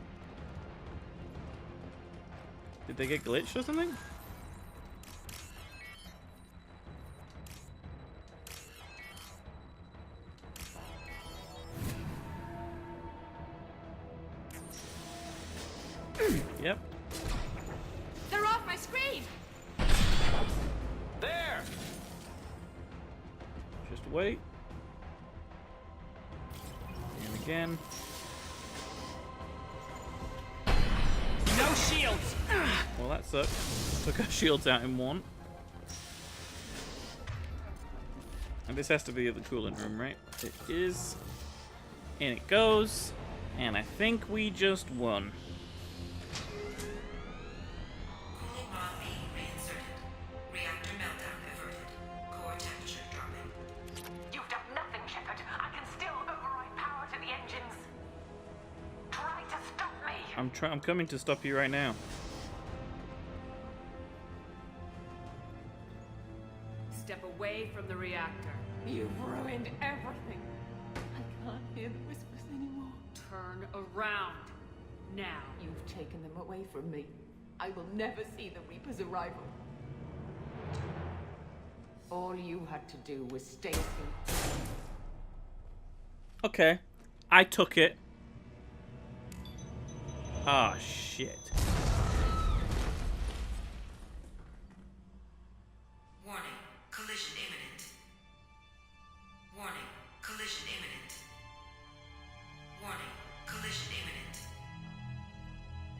Did they get glitched or something? Yep. They're off my screen. There! Just wait. And again. No shields. Well, that sucks. Took our shields out in one. And this has to be the cooling room, right? It is. And it goes. And I think we just won. Cooling rod being reinserted. Reactor meltdown averted. Core temperature dropping. You've done nothing, Shepard. I can still override power to the engines. Try to stop me. I'm coming to stop you right now. Step away from the reactor. You've ruined everything. I can't hear the whispers anymore. Turn around. Now. You've taken them away from me. I will never see the Reaper's arrival. All you had to do was stay here. Okay. I took it. Ah, shit. Warning. Collision imminent. Warning. Collision imminent. Warning. Collision imminent.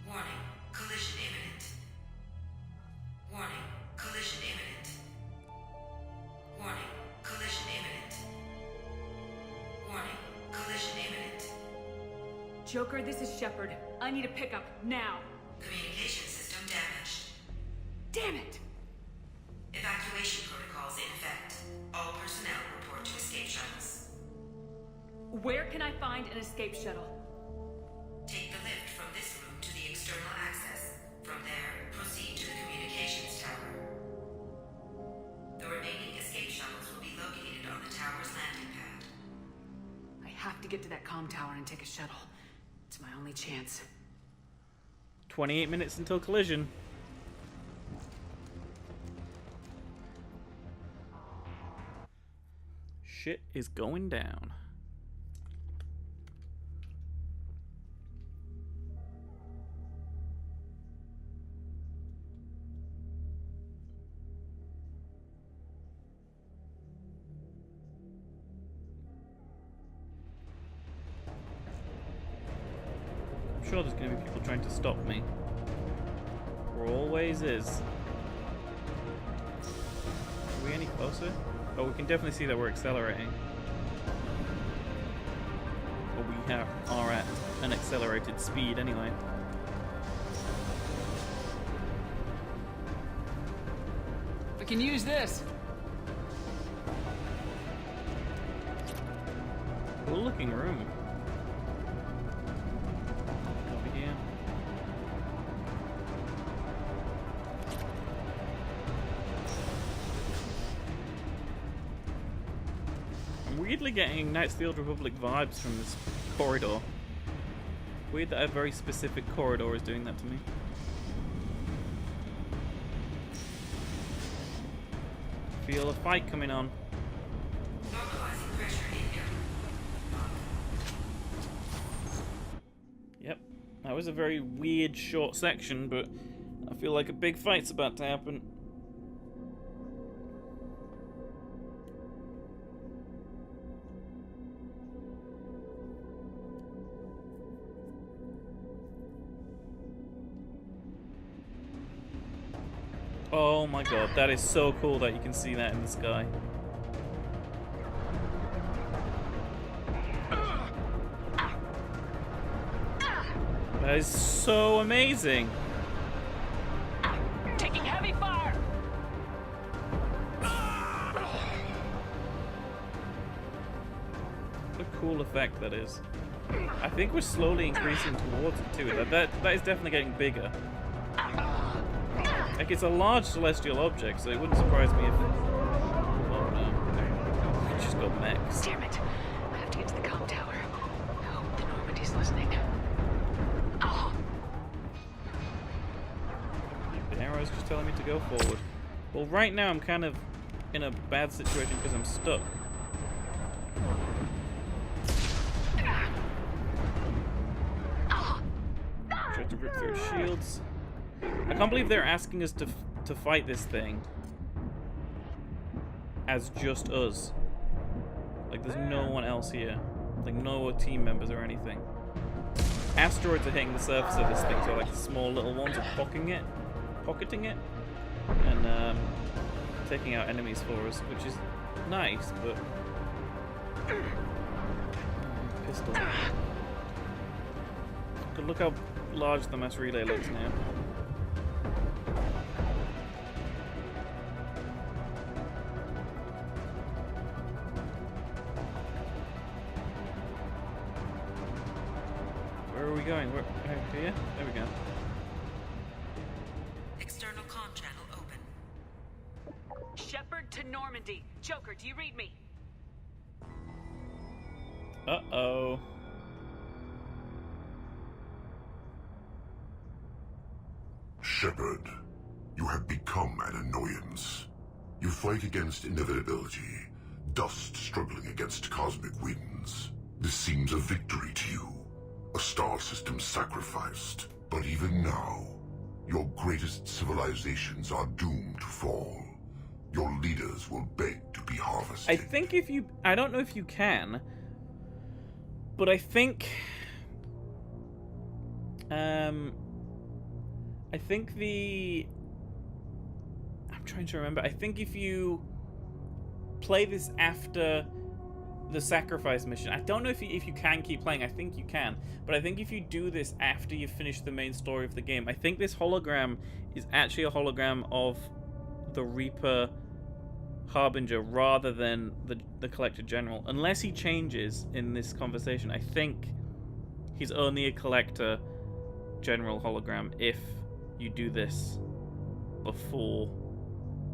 Warning. Collision imminent. Warning. Collision imminent. Warning. Collision imminent. Warning. Collision imminent. Joker, this is Shepard. I need a pickup now. Communication system damaged. Damn it! Evacuation protocols in effect. All personnel report to escape shuttles. Where can I find an escape shuttle? Take the lift from this room to the external access. From there, proceed to the communications tower. The remaining escape shuttles will be located on the tower's landing pad. I have to get to that comm tower and take a shuttle. It's my only chance. 28 minutes until collision. Shit is going down. I'm sure there's going to be people trying to stop me. There always is. Are we any closer? Oh, we can definitely see that we're accelerating. Or we are at an accelerated speed anyway. We can use this. Cool looking room. Over here. I'm weirdly getting Knights of the Old Republic vibes from this corridor. Weird that a very specific corridor is doing that to me. Feel a fight coming on. Yep, that was a very weird short section, but I feel like a big fight's about to happen. Oh my god, that is so cool that you can see that in the sky. That is so amazing. Taking heavy fire. What a cool effect that is. I think we're slowly increasing towards it too. That is definitely getting bigger. Like, it's a large celestial object, so it wouldn't surprise me if... Oh no. We just got mechs. Damn it. I have to get to the comm tower. I hope the Normandy's listening. Oh. The arrow's just telling me to go forward. Well, right now I'm kind of in a bad situation because I'm stuck. Tried to rip through shields. I can't believe they're asking us to fight this thing as just us. Like, there's no one else here. Like, no team members or anything. Asteroids are hitting the surface of this thing, so like the small little ones are pocketing it, and taking out enemies for us, which is nice, but... Pistol. Look how large the mass relay looks now. Where are we going? Where, here? There we go. External comm channel open. Shepard to Normandy. Joker, do you read me? Uh-oh. Shepard, you have become an annoyance. You fight against inevitability, dust struggling against cosmic winds. This seems a victory to you, a star system sacrificed. But even now, your greatest civilizations are doomed to fall. Your leaders will beg to be harvested. I think if you... I don't know if you can, but I think... I think the... I'm trying to remember. I think if you play this after the sacrifice mission, I don't know if you can keep playing. I think you can, but I think if you do this after you finish the main story of the game, I think this hologram is actually a hologram of the Reaper Harbinger rather than the Collector General. Unless he changes in this conversation, I think he's only a Collector General hologram if you do this before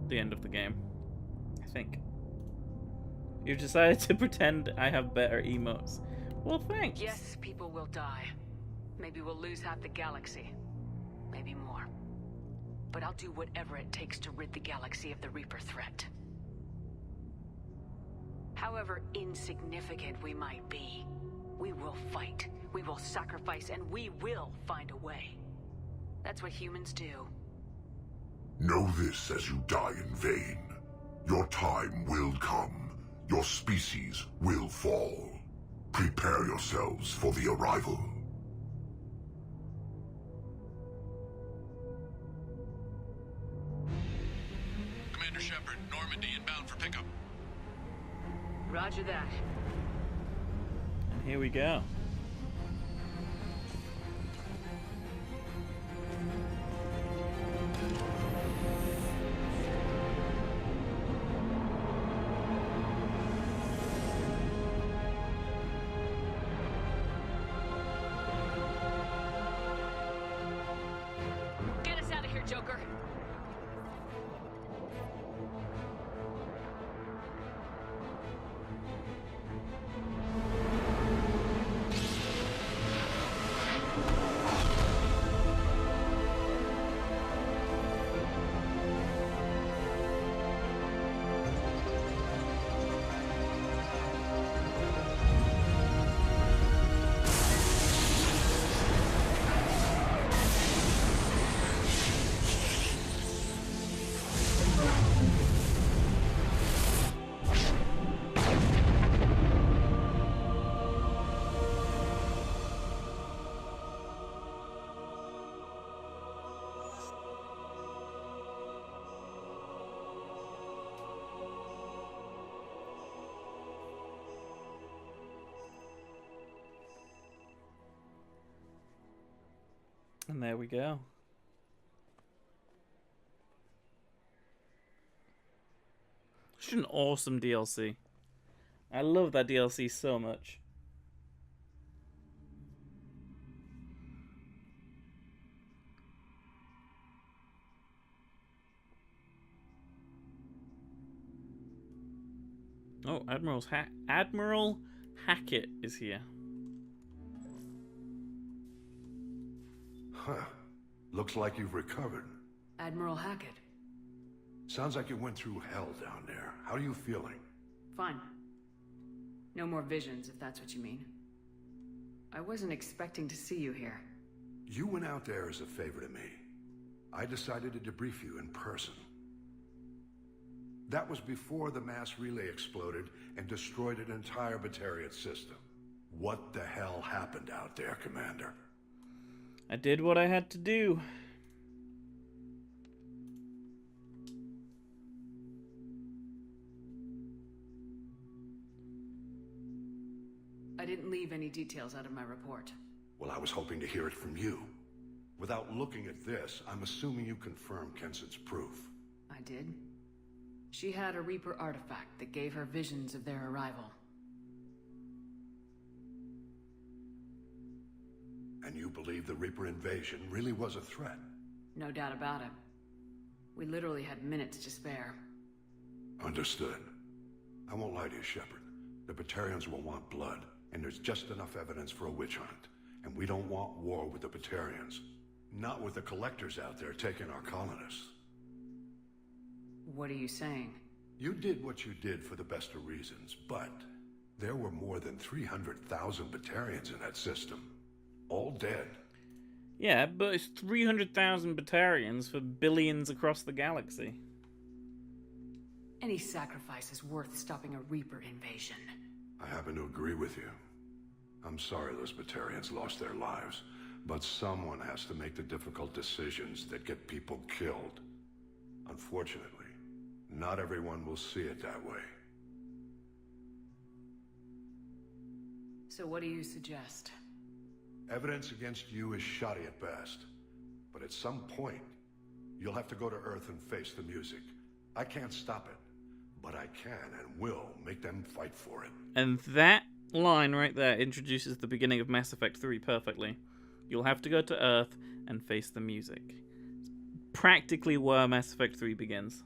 the end of the game. I think. You've decided to pretend I have better emotes. Well, thanks. Yes, people will die. Maybe we'll lose half the galaxy. Maybe more. But I'll do whatever it takes to rid the galaxy of the Reaper threat. However insignificant we might be, we will fight, we will sacrifice, and we will find a way. That's what humans do. Know this as you die in vain. Your time will come. Your species will fall. Prepare yourselves for the arrival. Commander Shepard, Normandy inbound for pickup. Roger that. And here we go. Get us out of here, Joker. And there we go. Such an awesome DLC. I love that DLC so much. Oh, Admiral Hackett is here. Huh. Looks like you've recovered. Admiral Hackett. Sounds like you went through hell down there. How are you feeling? Fine. No more visions, if that's what you mean. I wasn't expecting to see you here. You went out there as a favor to me. I decided to debrief you in person. That was before the mass relay exploded and destroyed an entire Batarian system. What the hell happened out there, Commander? I did what I had to do. I didn't leave any details out of my report. Well, I was hoping to hear it from you. Without looking at this, I'm assuming you confirm Kenson's proof. I did. She had a Reaper artifact that gave her visions of their arrival. And you believe the Reaper invasion really was a threat? No doubt about it. We literally had minutes to spare. Understood. I won't lie to you, Shepard. The Batarians will want blood, and there's just enough evidence for a witch hunt. And we don't want war with the Batarians. Not with the collectors out there taking our colonists. What are you saying? You did what you did for the best of reasons, but there were more than 300,000 Batarians in that system. All dead. Yeah, but it's 300,000 Batarians for billions across the galaxy. Any sacrifice is worth stopping a Reaper invasion. I happen to agree with you. I'm sorry those Batarians lost their lives, but someone has to make the difficult decisions that get people killed. Unfortunately, not everyone will see it that way. So what do you suggest? Evidence against you is shoddy at best, but at some point, you'll have to go to Earth and face the music. I can't stop it, but I can and will make them fight for it. And that line right there introduces the beginning of Mass Effect 3 perfectly. You'll have to go to Earth and face the music. It's practically where Mass Effect 3 begins.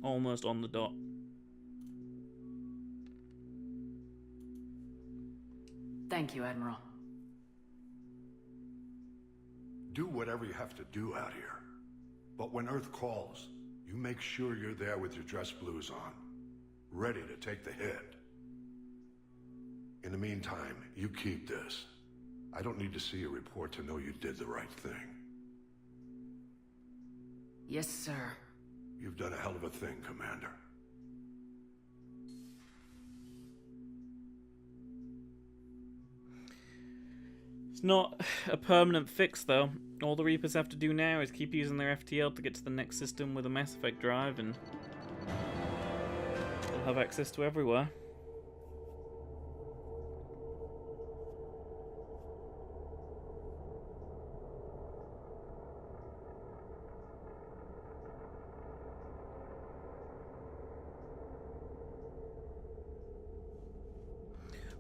Almost on the dot. Thank you, Admiral. Do whatever you have to do out here. But when Earth calls, you make sure you're there with your dress blues on. ready to take the hit. In the meantime, you keep this. I don't need to see a report to know you did the right thing. Yes, sir. You've done a hell of a thing, Commander. It's not a permanent fix, though. All the Reapers have to do now is keep using their FTL to get to the next system with a Mass Effect drive, and they'll have access to everywhere.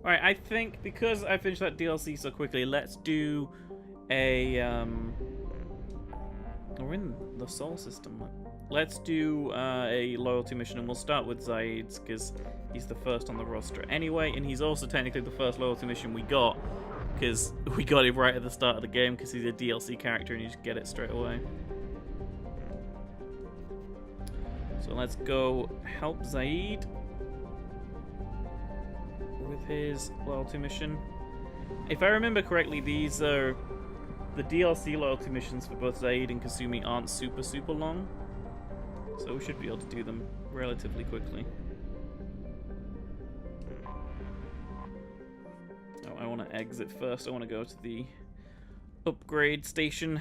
Alright, I think because I finished that DLC so quickly, let's do a we're in the Sol system. Let's do a loyalty mission, and we'll start with Zaid's because he's the first on the roster anyway, and he's also technically the first loyalty mission we got because we got it right at the start of the game because he's a DLC character and you just get it straight away. So let's go help Zaid with his loyalty mission. If I remember correctly, these are the DLC loyalty missions for both Zaid and Kasumi aren't super long, so we should be able to do them relatively quickly. Oh, I want to exit first. I want to go to the upgrade station.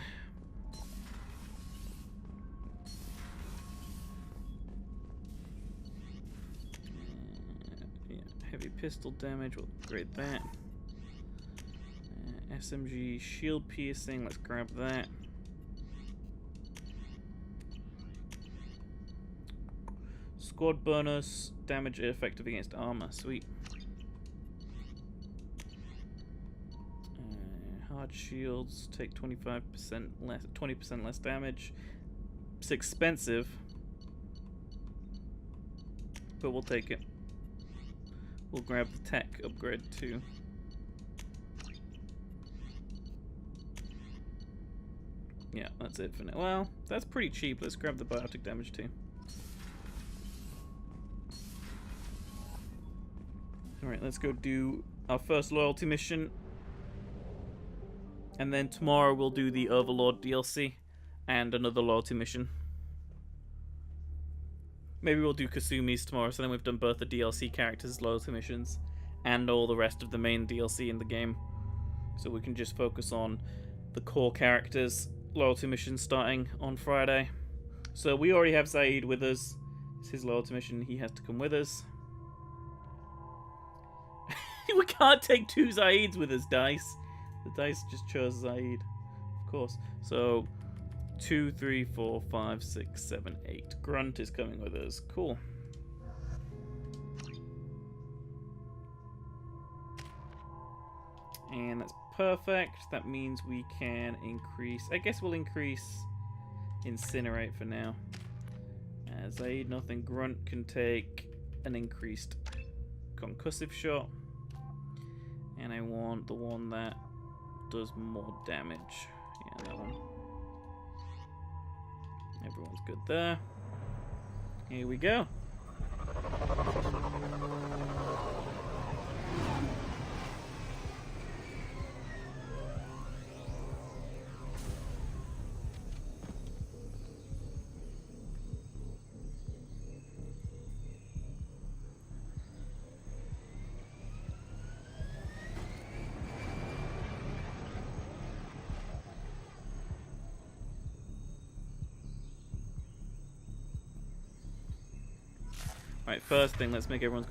Heavy pistol damage, we'll upgrade that. SMG shield piercing, let's grab that. Squad bonus, damage effective against armor, sweet. Hard shields take 25% less, 20% less damage. It's expensive, but we'll take it. We'll grab the tech upgrade too. Yeah, that's it for now. Well, that's pretty cheap. Let's grab the biotic damage too. Alright, let's go do our first loyalty mission. And then tomorrow we'll do the Overlord DLC and another loyalty mission. Maybe we'll do Kasumi's tomorrow, so then we've done both the DLC characters' loyalty missions and all the rest of the main DLC in the game. So we can just focus on the core characters' loyalty mission starting on Friday. So we already have Zaid with us. It's his loyalty mission. He has to come with us. We can't take two Zaids with us, Dice. The dice just chose Zaid, of course. So 2, 3, 4, 5, 6, 7, 8. Grunt is coming with us. Cool. And that's perfect. That means we can increase... I guess we'll increase Incinerate for now. Zaid, nothing. Grunt can take an increased Concussive Shot. And I want the one that does more damage. Yeah, that one. Everyone's good there. Here we go. Right, first thing, let's make sure everyone's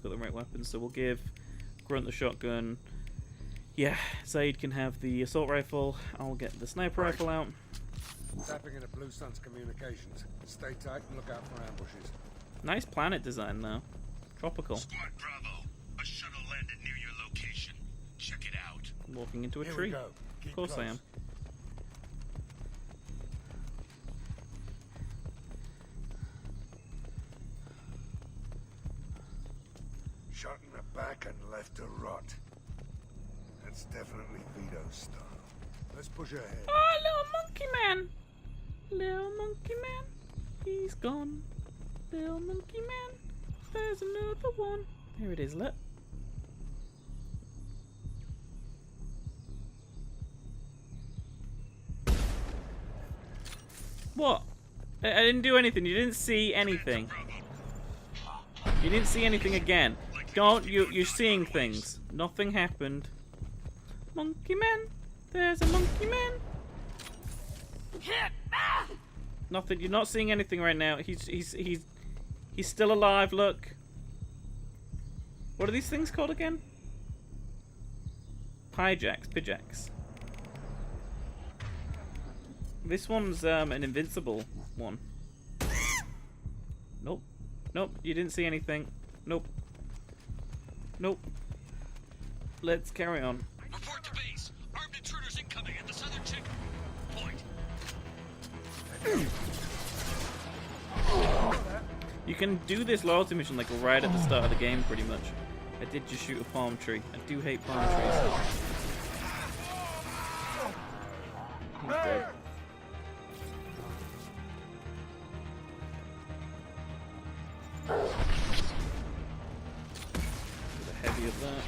got the right weapons. So we'll give Grunt the shotgun. Yeah, Zaid can have the assault rifle. I'll get the sniper rifle out. Tapping into Blue Sun's communications. Stay tight and look out for ambushes. Nice planet design, though. Tropical. Squad Bravo, a shuttle landed near your location. Check it out. I'm walking into a Here tree. we go. Keep Of course close. I am. Shot in the back and left to rot. That's definitely Vito's style. Let's push ahead. Oh, little monkey man! Little monkey man, he's gone. Little monkey man, There's another one. Here it is, look. What? I didn't do anything. You didn't see anything. You didn't see anything again. Don't you? You're seeing things. Nothing happened. Monkey man. There's a monkey man. Nothing. You're not seeing anything right now. He's still alive. Look. What are these things called again? Pijacks. This one's an invincible one. Nope. Nope. You didn't see anything. Nope. Nope. Let's carry on. Report to base. Armed intruders incoming at the southern checkpoint. You can do this loyalty mission like right at the start of the game, pretty much. I did just shoot a palm tree. I do hate palm trees. He's dead. The heavy of that.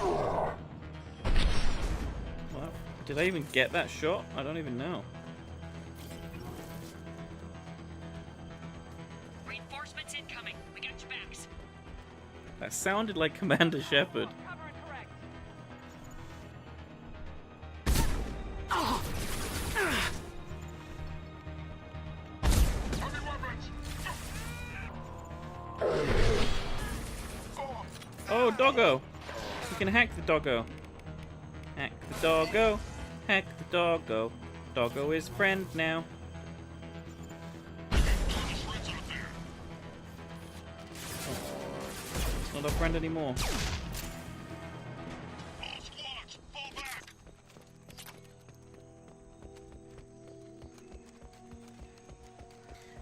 Now. Well, did I even get that shot? I don't even know. Reinforcements incoming. We got your backs. That sounded like Commander Shepard. Oh, doggo! We can hack the doggo. Hack the doggo. Hack the doggo. Doggo is friend now. Oh, it's not our friend anymore. All squads, fall back!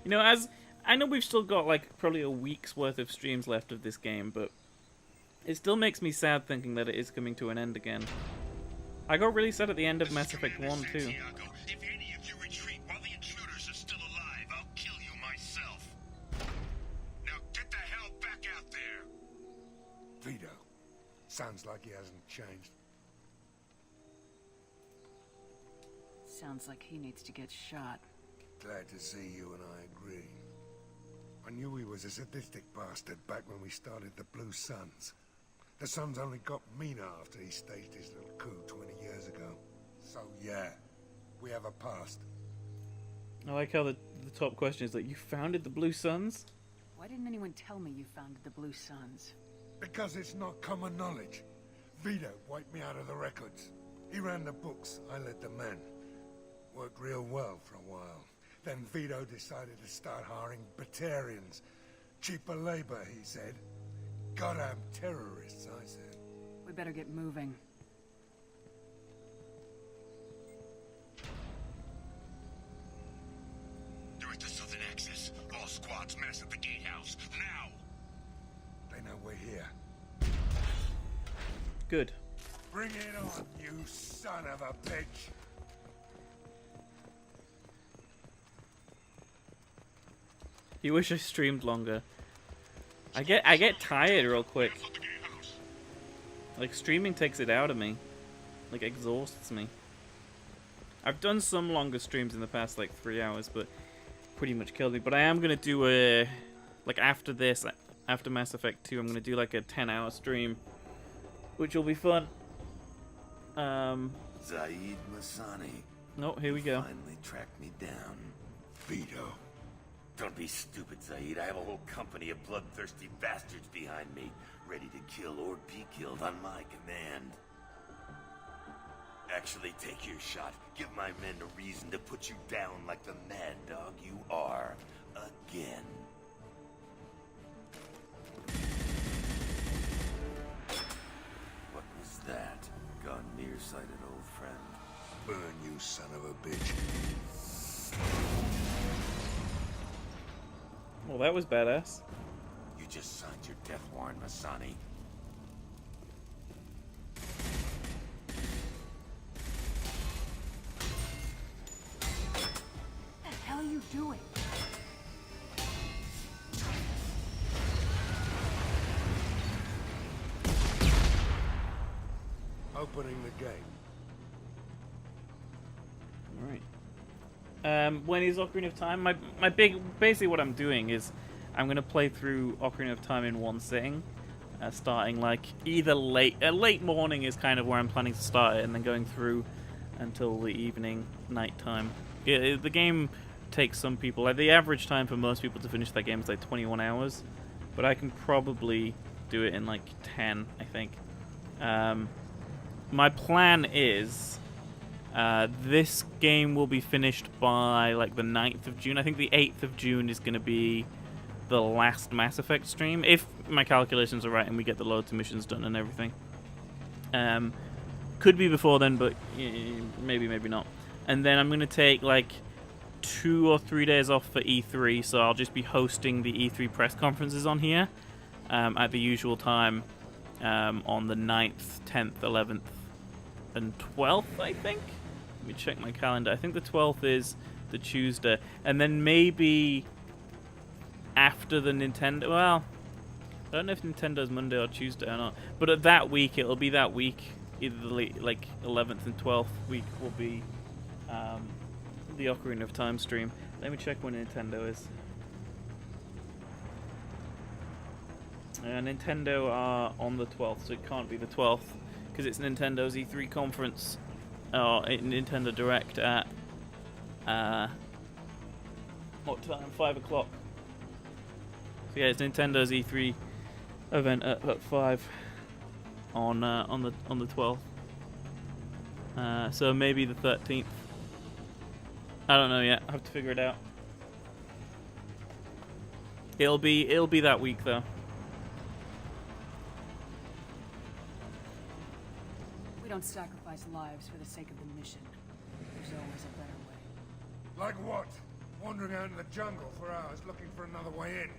You know, as I know we've still got like probably a week's worth of streams left of this game, but it still makes me sad thinking that it is coming to an end again. I got really sad at the end of Mass Effect 1 too. Santiago, if any of you retreat while the intruders are still alive, I'll kill you myself. Now get the hell back out there. Vito. Sounds like he hasn't changed. Sounds like he needs to get shot. Glad to see you and I agree. I knew he was a sadistic bastard back when we started the Blue Suns. The Suns only got meaner after he staged his little coup 20 years ago. So yeah, we have a past. I like how the top question is like, you founded the Blue Suns? Why didn't anyone tell me you founded the Blue Suns? Because it's not common knowledge. Vito wiped me out of the records. He ran the books, I led the men. Worked real well for a while. Then Vito decided to start hiring Batarians. Cheaper labor, he said. Goddamn terrorists, I said. We better get moving. They're at the southern axis. All squads mass at the gatehouse. Now! They know we're here. Good. Bring it on, you son of a bitch! You wish I streamed longer. I get tired real quick. Like, streaming takes it out of me. Like, exhausts me. I've done some longer streams in the past, like 3 hours, but pretty much killed me. But I am gonna do a, like, after this, after Mass Effect 2, I'm gonna do like a 10-hour stream, which will be fun. Zaid Masani. Oh, here we go. Finally tracked me down. Vito. Don't be stupid, Zaid. I have a whole company of bloodthirsty bastards behind me, ready to kill or be killed on my command. Actually, take your shot. Give my men a reason to put you down like the mad dog you are. Again. What was that? Gone nearsighted, old friend. Burn, you son of a bitch. Well, that was badass. You just signed your death warrant, Masani. What the hell are you doing? opening the gate. Alright. When is Ocarina of Time? Basically what I'm doing is I'm going to play through Ocarina of Time in one sitting. Starting like either late morning is kind of where I'm planning to start it, and then going through until the evening, night time. The game takes some people, like the average time for most people to finish that game is like 21 hours, but I can probably do it in like 10, I think. My plan is this game will be finished by like the 9th of June. I think the 8th of June is going to be the last Mass Effect stream, if my calculations are right and we get the loads of missions done and everything. Could be before then, but maybe not. And then I'm going to take like 2 or 3 days off for E3, so I'll just be hosting the E3 press conferences on here at the usual time on the 9th, 10th, 11th, and 12th, I think? Let me check my calendar. I think the 12th is the Tuesday. And then maybe after the Nintendo... Well, I don't know if Nintendo's Monday or Tuesday or not. But at that week, it'll be that week. Either the like 11th and 12th week will be the Ocarina of Time stream. Let me check when Nintendo is. Nintendo are on the 12th, so it can't be the 12th. Because it's Nintendo's E3 conference. Or Nintendo Direct at... what time? 5 o'clock. So yeah, it's Nintendo's E3 event at 5 on the 12th. So maybe the 13th. I don't know yet. I have to figure it out. It'll be that week though. We don't sacrifice lives for the sake of the mission. There's always a better way. Like what? Wandering out in the jungle for hours looking for another way in.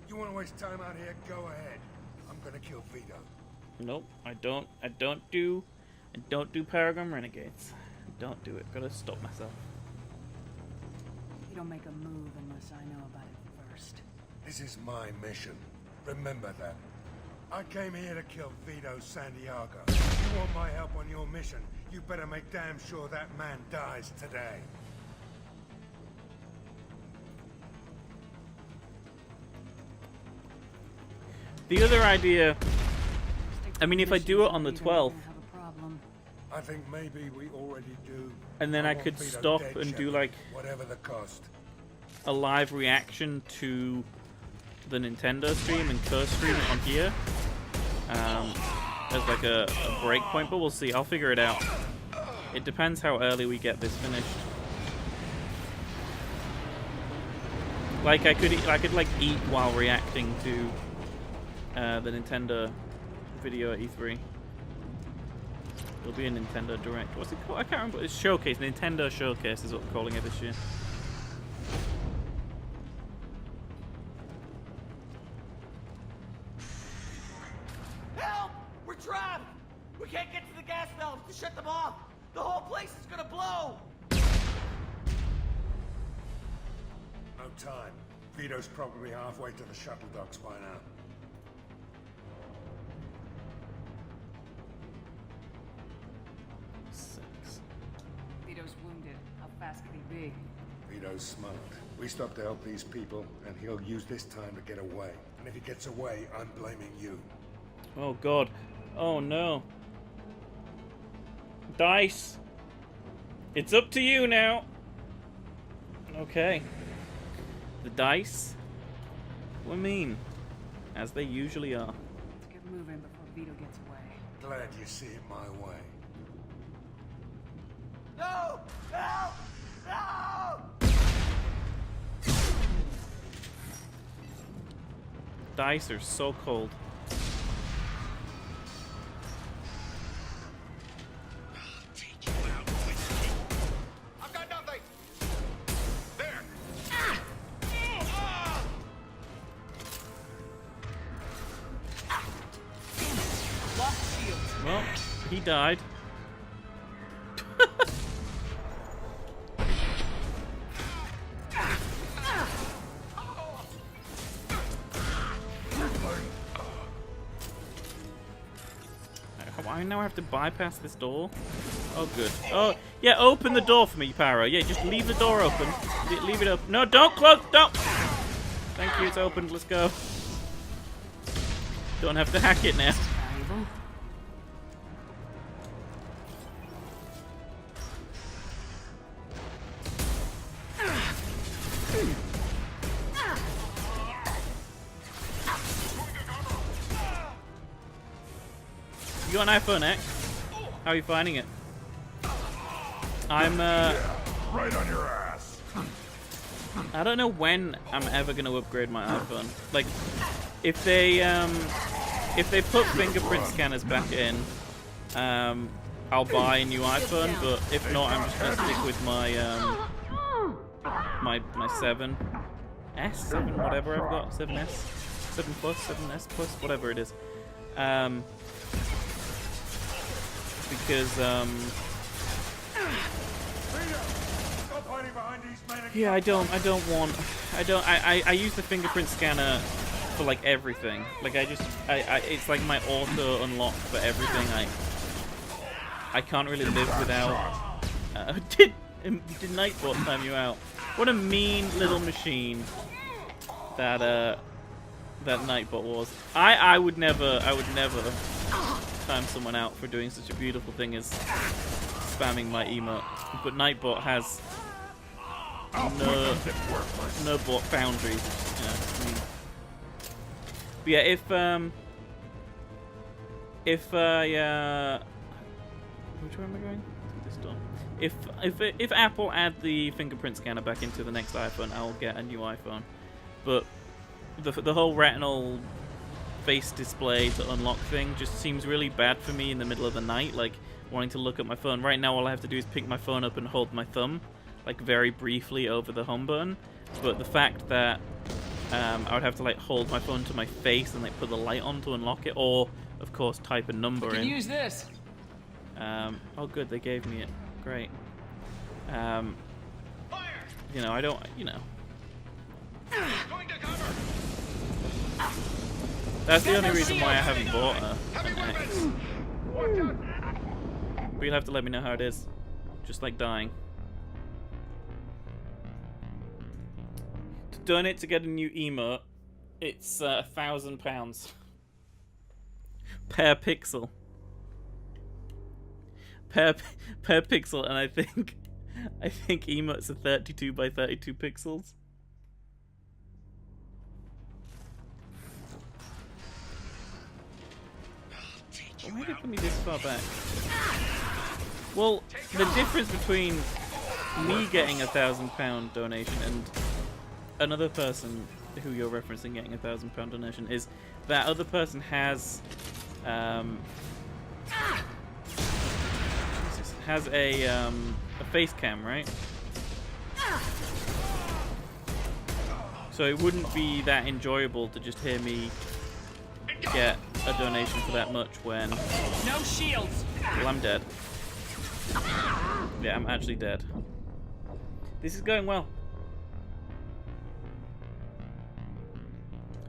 You want to waste time out here? Go ahead. I'm gonna kill Vito. Nope, I don't do Paragon Renegades. I don't do it. Gotta stop myself. You don't make a move unless I know about it first. This is my mission. Remember that. I came here to kill Vito Santiago. If you want my help on your mission, you better make damn sure that man dies today. The other idea, I mean, if I do it on the 12th, I think maybe we already do. And then I could stop and do like whatever the cost, a live reaction to the Nintendo stream and co-stream it on here as like a break point, but we'll see. I'll figure it out. It depends how early we get this finished. Like I could like eat while reacting to the Nintendo video at E3. It'll be a Nintendo Direct. What's it called? I can't remember. It's Showcase. Nintendo Showcase is what we're calling it this year. Help! We're trapped! We can't get to the gas valves to shut them off! The whole place is gonna blow! No time. Vito's probably halfway to the shuttle docks by now. Vito's wounded. How fast can he be? Vito's smart. We stop to help these people, and he'll use this time to get away. And if he gets away, I'm blaming you. Oh god. Oh no. Dice. It's up to you now. Okay. The dice were mean, as they usually are. Let's get moving before Vito gets away. Glad you see it my way. No! Help! No! Dice are so cold. I've got nothing! There! Well, he died. I now have to bypass this door? Oh, good. Oh, yeah, open the door for me, Pyro. Yeah, just leave the door open. Leave it open. No, don't close. Don't. Thank you, it's opened. Let's go. Don't have to hack it now. You got an iPhone X? How are you finding it? I'm right on your ass. I don't know when I'm ever gonna upgrade my iPhone. Like, if they put fingerprint scanners back in, I'll buy a new iPhone. But if not, I'm just gonna stick with my my 7S, 7 whatever I've got, 7S, 7 Plus, 7S Plus, whatever it is. Because yeah, I use the fingerprint scanner for like everything. Like it's like my auto unlock for everything. I can't really live without. Did Nightbot time you out? What a mean little machine that Nightbot was. I would never time someone out for doing such a beautiful thing as spamming my emote, but Nightbot has no bot boundaries. But yeah, if which way am I going? This door. If Apple add the fingerprint scanner back into the next iPhone, I'll get a new iPhone. But the whole retinal face display to unlock thing just seems really bad for me in the middle of the night, like wanting to look at my phone. Right now all I have to do is pick my phone up and hold my thumb, like very briefly over the home button. But the fact that I would have to like hold my phone to my face and like put the light on to unlock it, or of course type a number in. Use this. Oh good, they gave me it. Great. You know, I don't, you know. That's the only reason why I haven't bought an X. But you'll have to let me know how it is. Just like dying. To donate to get a new emote, it's £1,000 per pixel. Per pixel, and I think emotes are 32 by 32 pixels. Why did it put me this far back? Well, the difference between me getting £1,000 donation and another person who you're referencing getting £1,000 donation is that other person has a face cam, right? So it wouldn't be that enjoyable to just hear me get a donation for that much when... No shields! Well, I'm dead. Yeah, I'm actually dead. This is going well.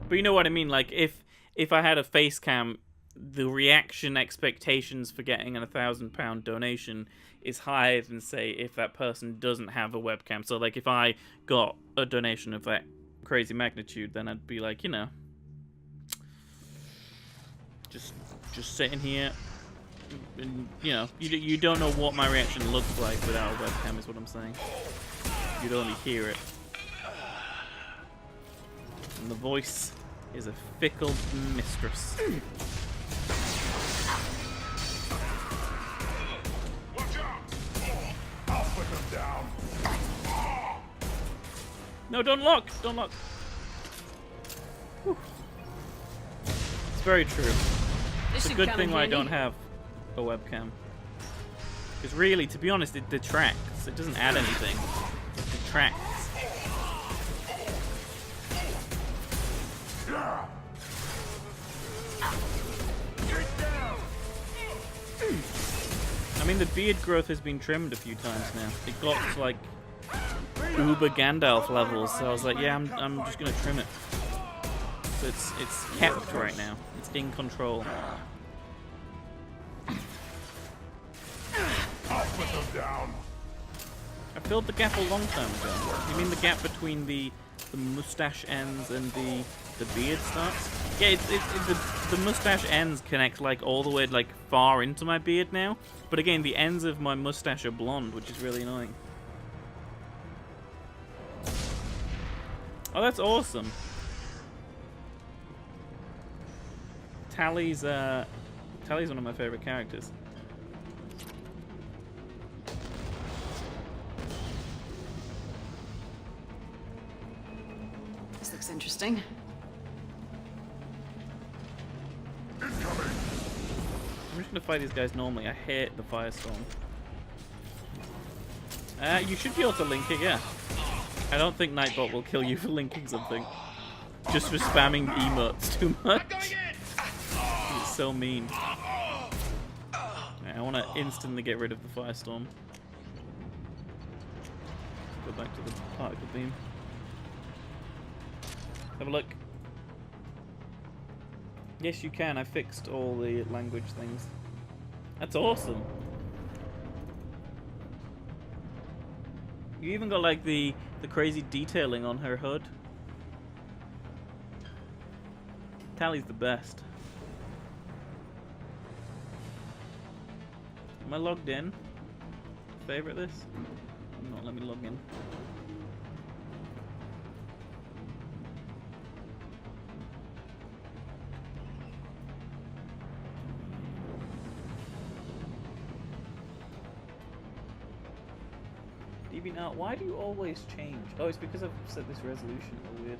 But you know what I mean, like, if I had a face cam, the reaction expectations for getting a £1,000 donation is higher than, say, if that person doesn't have a webcam. So, like, if I got a donation of that crazy magnitude, then I'd be like, you know, just sitting here, and, you know, you don't know what my reaction looks like without a webcam, is what I'm saying. You'd only hear it. And the voice is a fickle mistress. Watch out! I'll put them down. No, don't lock! Don't lock! Whew. It's very true. It's a good thing why I don't have a webcam. Because really, to be honest, it detracts. It doesn't add anything. It detracts. I mean, the beard growth has been trimmed a few times now. It got to like Uber Gandalf levels, so I was like, yeah, I'm just gonna trim it. So it's kept right now. It's in control. down. I filled the gap a long time ago. You mean the gap between the mustache ends and the beard starts? Yeah, the mustache ends connect like all the way like far into my beard now. But again, the ends of my mustache are blonde, which is really annoying. Oh, that's awesome. Tally's one of my favorite characters. This looks interesting. I'm just gonna fight these guys normally. I hate the firestorm. You should be able to link it, yeah. I don't think Nightbot will kill you for linking something. Just for spamming emotes too much. It's so mean. Right, I want to instantly get rid of the firestorm. Go back to the particle beam. Have a look. Yes, you can. I fixed all the language things. That's awesome. You even got like the crazy detailing on her hood. Tally's the best. Am I logged in? Favorite this? Not let me log in. DeviantArt, why do you always change? Oh, it's because I've set this resolution weird.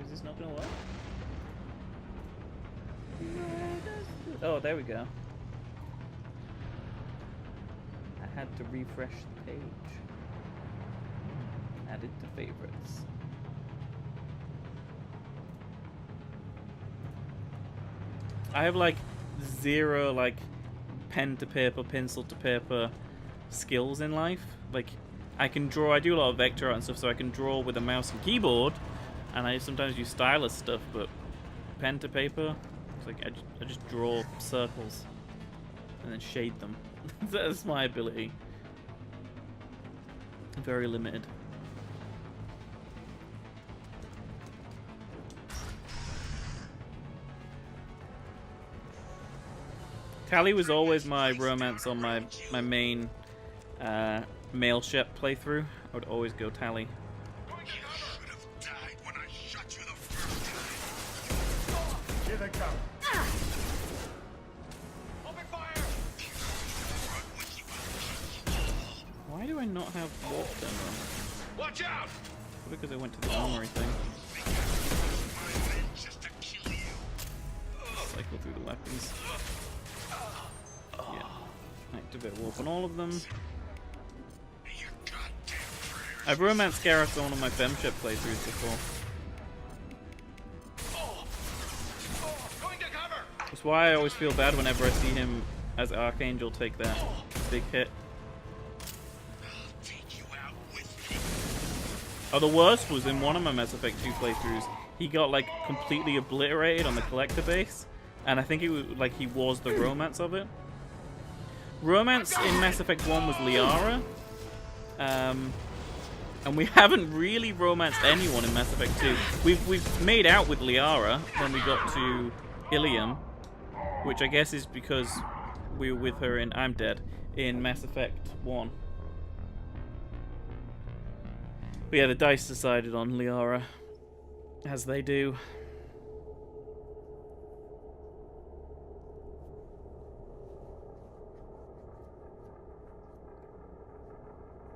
Is this not gonna work? Oh, there we go. I had to refresh the page. Add it to favorites. I have like zero like pen to paper, pencil to paper skills in life. Like I can draw, I do a lot of vector art and stuff, so I can draw with a mouse and keyboard, and I sometimes use stylus stuff, but pen to paper, it's like I just draw circles and then shade them. That's my ability. Very limited. Tally was always my romance on my main mail ship playthrough. I would always go Tally. Here they come. Why do I not have warp then? Watch out! Because I went to the armory thing. Cycle through the weapons. Yeah. Activate warp on all of them. I've romanced Gareth on one of my femship playthroughs before. That's why I always feel bad whenever I see him as Archangel take that big hit. Oh, the worst was in one of my Mass Effect 2 playthroughs. He got like completely obliterated on the collector base, and I think it was like he was the romance of it. Romance in Mass Effect 1 was Liara, and we haven't really romanced anyone in Mass Effect 2. We've made out with Liara when we got to Ilium, which I guess is because we were with her in I'm Dead in Mass Effect 1. But yeah, the dice decided on Liara, as they do.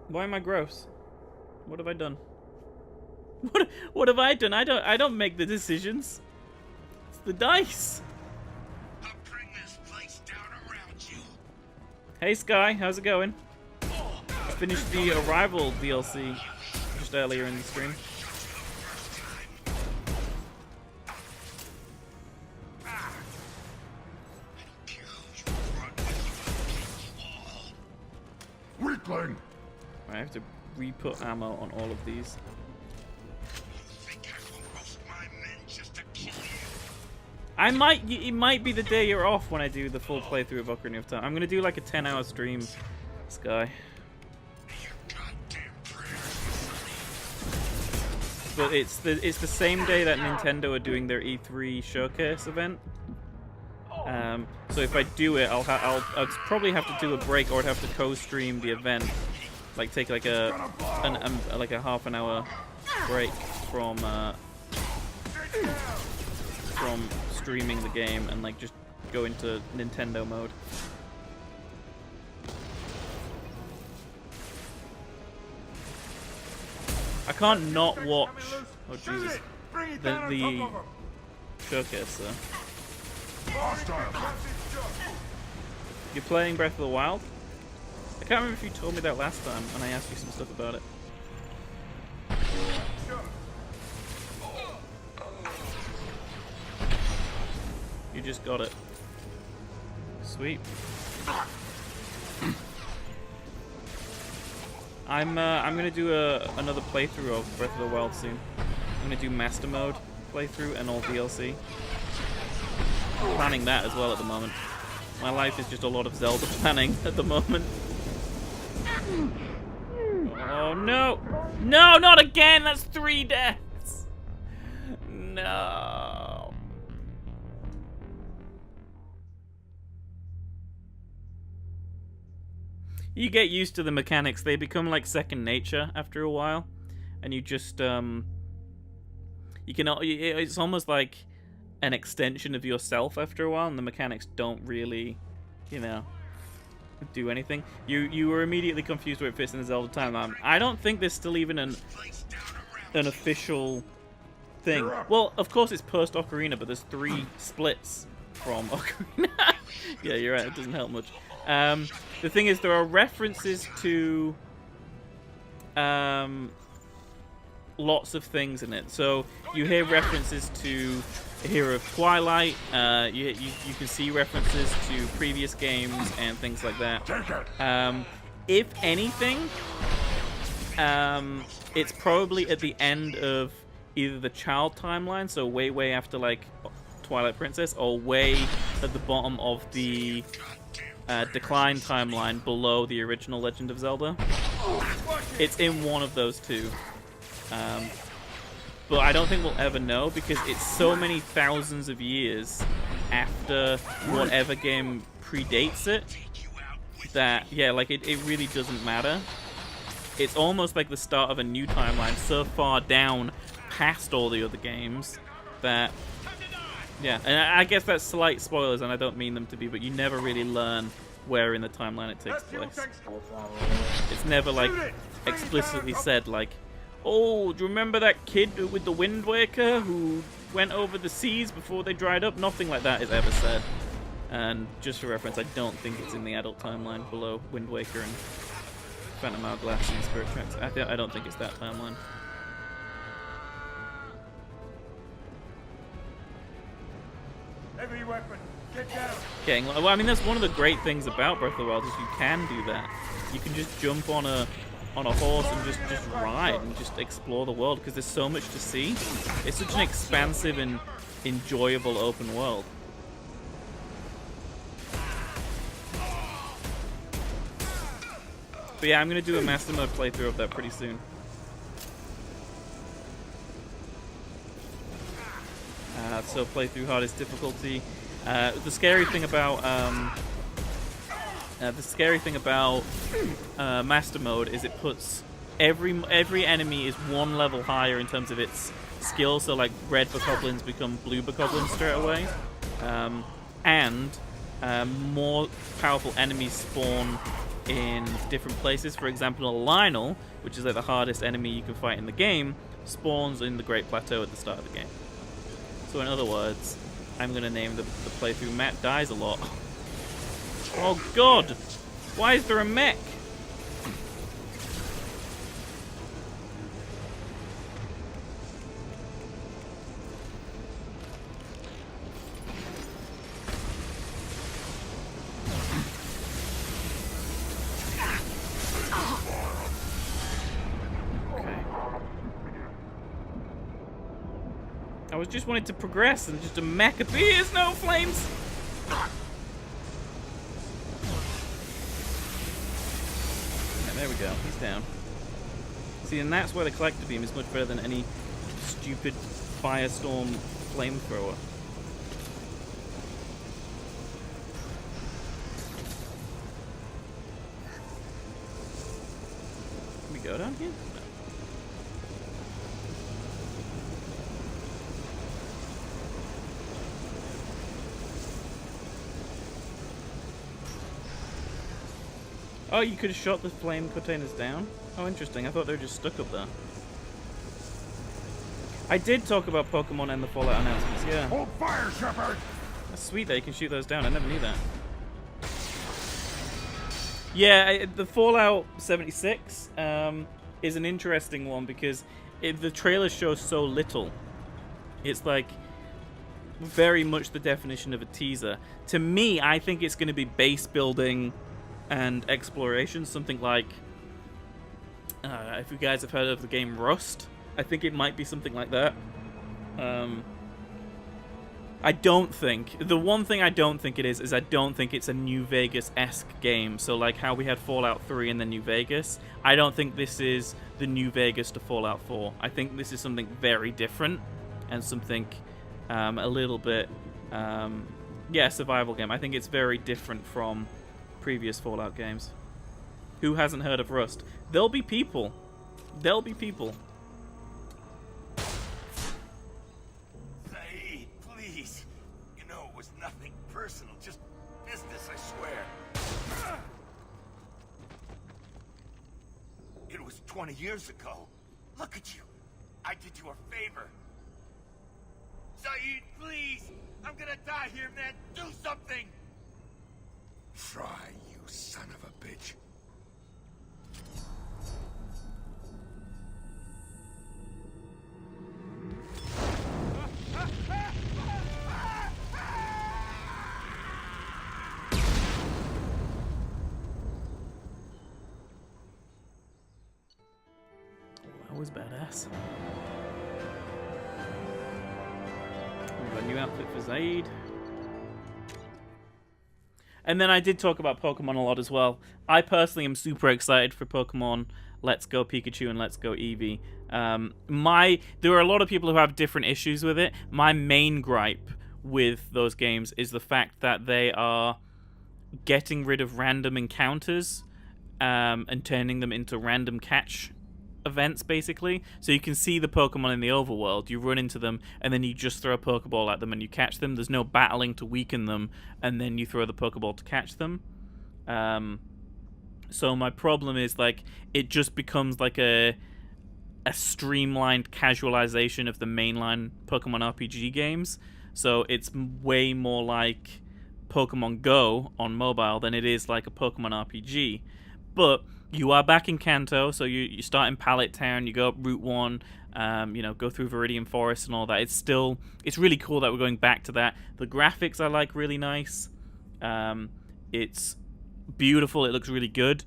Why am I gross? What have I done? What have I done? I don't make the decisions. It's the dice. I'll bring this place down around you. Hey Sky, how's it going? I finished the Arrival DLC just earlier in the stream. Weakling! I have to re-put ammo on all of these. It might be the day you're off when I do the full playthrough of Ocarina of Time. I'm gonna do like a 10-hour stream, Sky. But it's the same day that Nintendo are doing their E3 showcase event. So if I do it, I'll probably have to do a break, or I'd have to co-stream the event, like take like a half an hour break from streaming the game and like just go into Nintendo mode. I can't not watch. Oh Jesus! The showcase though. You're playing Breath of the Wild? I can't remember if you told me that last time when I asked you some stuff about it. You just got it. Sweet. I'm gonna do another playthrough of Breath of the Wild soon. I'm gonna do Master Mode playthrough and all DLC. I'm planning that as well at the moment. My life is just a lot of Zelda planning at the moment. Oh no! No, not again! That's 3 deaths! No. You get used to the mechanics. They become like second nature after a while. And you just, you can, it's almost like an extension of yourself after a while, and the mechanics don't really, you know, do anything. You were immediately confused where it fits in the Zelda timeline. I don't think there's still even an official thing. Well, of course it's post Ocarina, but there's 3 splits from Ocarina. Yeah, you're right. It doesn't help much. The thing is, there are references to lots of things in it. So you hear references to Hero of Twilight. You can see references to previous games and things like that. If anything, it's probably at the end of either the child timeline, so way after like Twilight Princess, or way at the bottom of the Decline timeline below the original Legend of Zelda. It's in one of those two. But I don't think we'll ever know, because it's so many thousands of years after whatever game predates it that, yeah, like it really doesn't matter. It's almost like the start of a new timeline so far down past all the other games that, yeah, and I guess that's slight spoilers, and I don't mean them to be, but you never really learn where in the timeline it takes place. It's never like explicitly said like, oh, do you remember that kid with the Wind Waker who went over the seas before they dried up? Nothing like that is ever said. And just for reference, I don't think it's in the adult timeline below Wind Waker and Phantom Hourglass and Spirit Tracks. I don't think it's that timeline. Heavy weapon, get down. Getting, well, I mean, that's one of the great things about Breath of the Wild, is you can do that. You can just jump on a horse and just ride and just explore the world, because there's so much to see. It's such an expansive and enjoyable open world. But yeah, I'm going to do a Master Mode playthrough of that pretty soon. So playthrough hardest difficulty. The scary thing about Master Mode is it puts every enemy is 1 level higher in terms of its skill. So like red bokoblins become blue bokoblins straight away, and more powerful enemies spawn in different places. For example, Lionel, which is like the hardest enemy you can fight in the game, spawns in the Great Plateau at the start of the game. So in other words, I'm going to name the playthrough Matt Dies a Lot. Oh god! Why is there a mech? I was just wanting to progress and just a mech appears. No flames. Yeah, there we go. He's down. See, and that's why the collector beam is much better than any stupid firestorm flamethrower. Can we go down here? No. Oh, you could have shot the flame containers down? Oh, interesting. I thought they were just stuck up there. I did talk about Pokemon and the Fallout announcements, yeah. Hold fire, Shepard! That's sweet that you can shoot those down. I never knew that. Yeah, the Fallout 76 is an interesting one because the trailer shows so little. It's like very much the definition of a teaser. To me, I think it's going to be base building and exploration, something like if you guys have heard of the game Rust, I think it might be something like that. I don't think, the one thing I don't think it is I don't think it's a New Vegas-esque game. So like how we had Fallout 3 and then New Vegas, I don't think this is the New Vegas to Fallout 4. I think this is something very different and something a little bit, yeah, survival game. I think it's very different from previous Fallout games. Who hasn't heard of Rust? There'll be people. There'll be people. Saeed, please. You know it was nothing personal, just business, I swear. It was 20 years ago. Look at you. I did you a favor. Saeed, please. I'm gonna die here, man. Do something. Try, you son of a bitch. That was badass. We've got a new outfit for Zaid. And then I did talk about Pokemon a lot as well. I personally am super excited for Pokemon Let's Go Pikachu and Let's Go Eevee. There are a lot of people who have different issues with it. My main gripe with those games is the fact that they are getting rid of random encounters and turning them into random catch events, basically. So you can see the Pokemon in the overworld, you run into them, and then you just throw a Pokeball at them and you catch them. There's no battling to weaken them, and then you throw the Pokeball to catch them. So my problem is, like, it just becomes like a streamlined casualization of the mainline Pokemon RPG games. So it's way more like Pokemon Go on mobile than it is like a Pokemon RPG. But you are back in Kanto, so you start in Pallet Town, you go up Route 1, go through Viridian Forest and all that. It's really cool that we're going back to that. The graphics I like really nice. It's beautiful, it looks really good.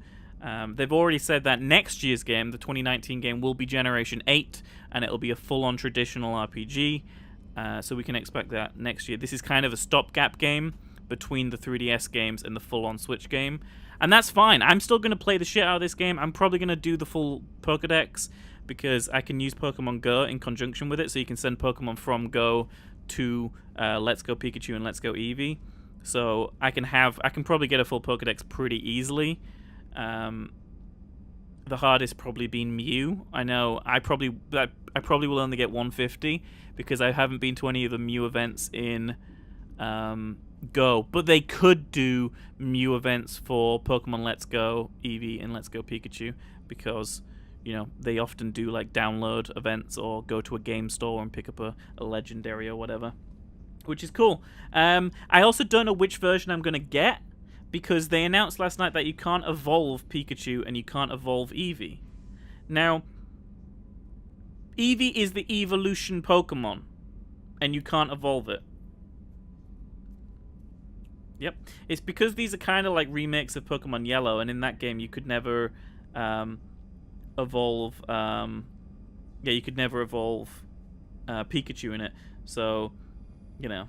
They've already said that next year's game, the 2019 game, will be Generation 8, and it'll be a full-on traditional RPG. So we can expect that next year. This is kind of a stopgap game between the 3DS games and the full-on Switch game. And that's fine. I'm still going to play the shit out of this game. I'm probably going to do the full Pokedex because I can use Pokemon Go in conjunction with it. So you can send Pokemon from Go to Let's Go Pikachu and Let's Go Eevee. So I can probably get a full Pokedex pretty easily. The hardest probably being Mew. I know I probably will only get 150 because I haven't been to any of the Mew events in Go, but they could do Mew events for Pokemon Let's Go Eevee and Let's Go Pikachu because, they often do like download events or go to a game store and pick up a legendary or whatever, which is cool. I also don't know which version I'm going to get because they announced last night that you can't evolve Pikachu and you can't evolve Eevee. Now, Eevee is the evolution Pokemon and you can't evolve it. Yep. It's because these are kind of like remakes of Pokemon Yellow, and in that game you could never evolve... you could never evolve Pikachu in it. So, you know.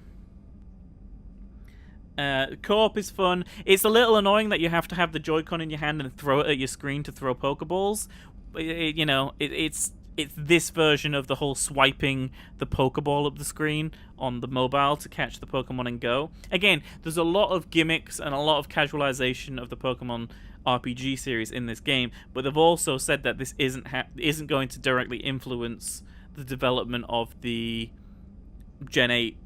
Co-op is fun. It's a little annoying that you have to have the Joy-Con in your hand and throw it at your screen to throw Pokeballs. It's this version of the whole swiping the Pokeball up the screen on the mobile to catch the Pokemon and go. Again, there's a lot of gimmicks and a lot of casualization of the Pokemon RPG series in this game, but they've also said that this isn't going to directly influence the development of the Gen 8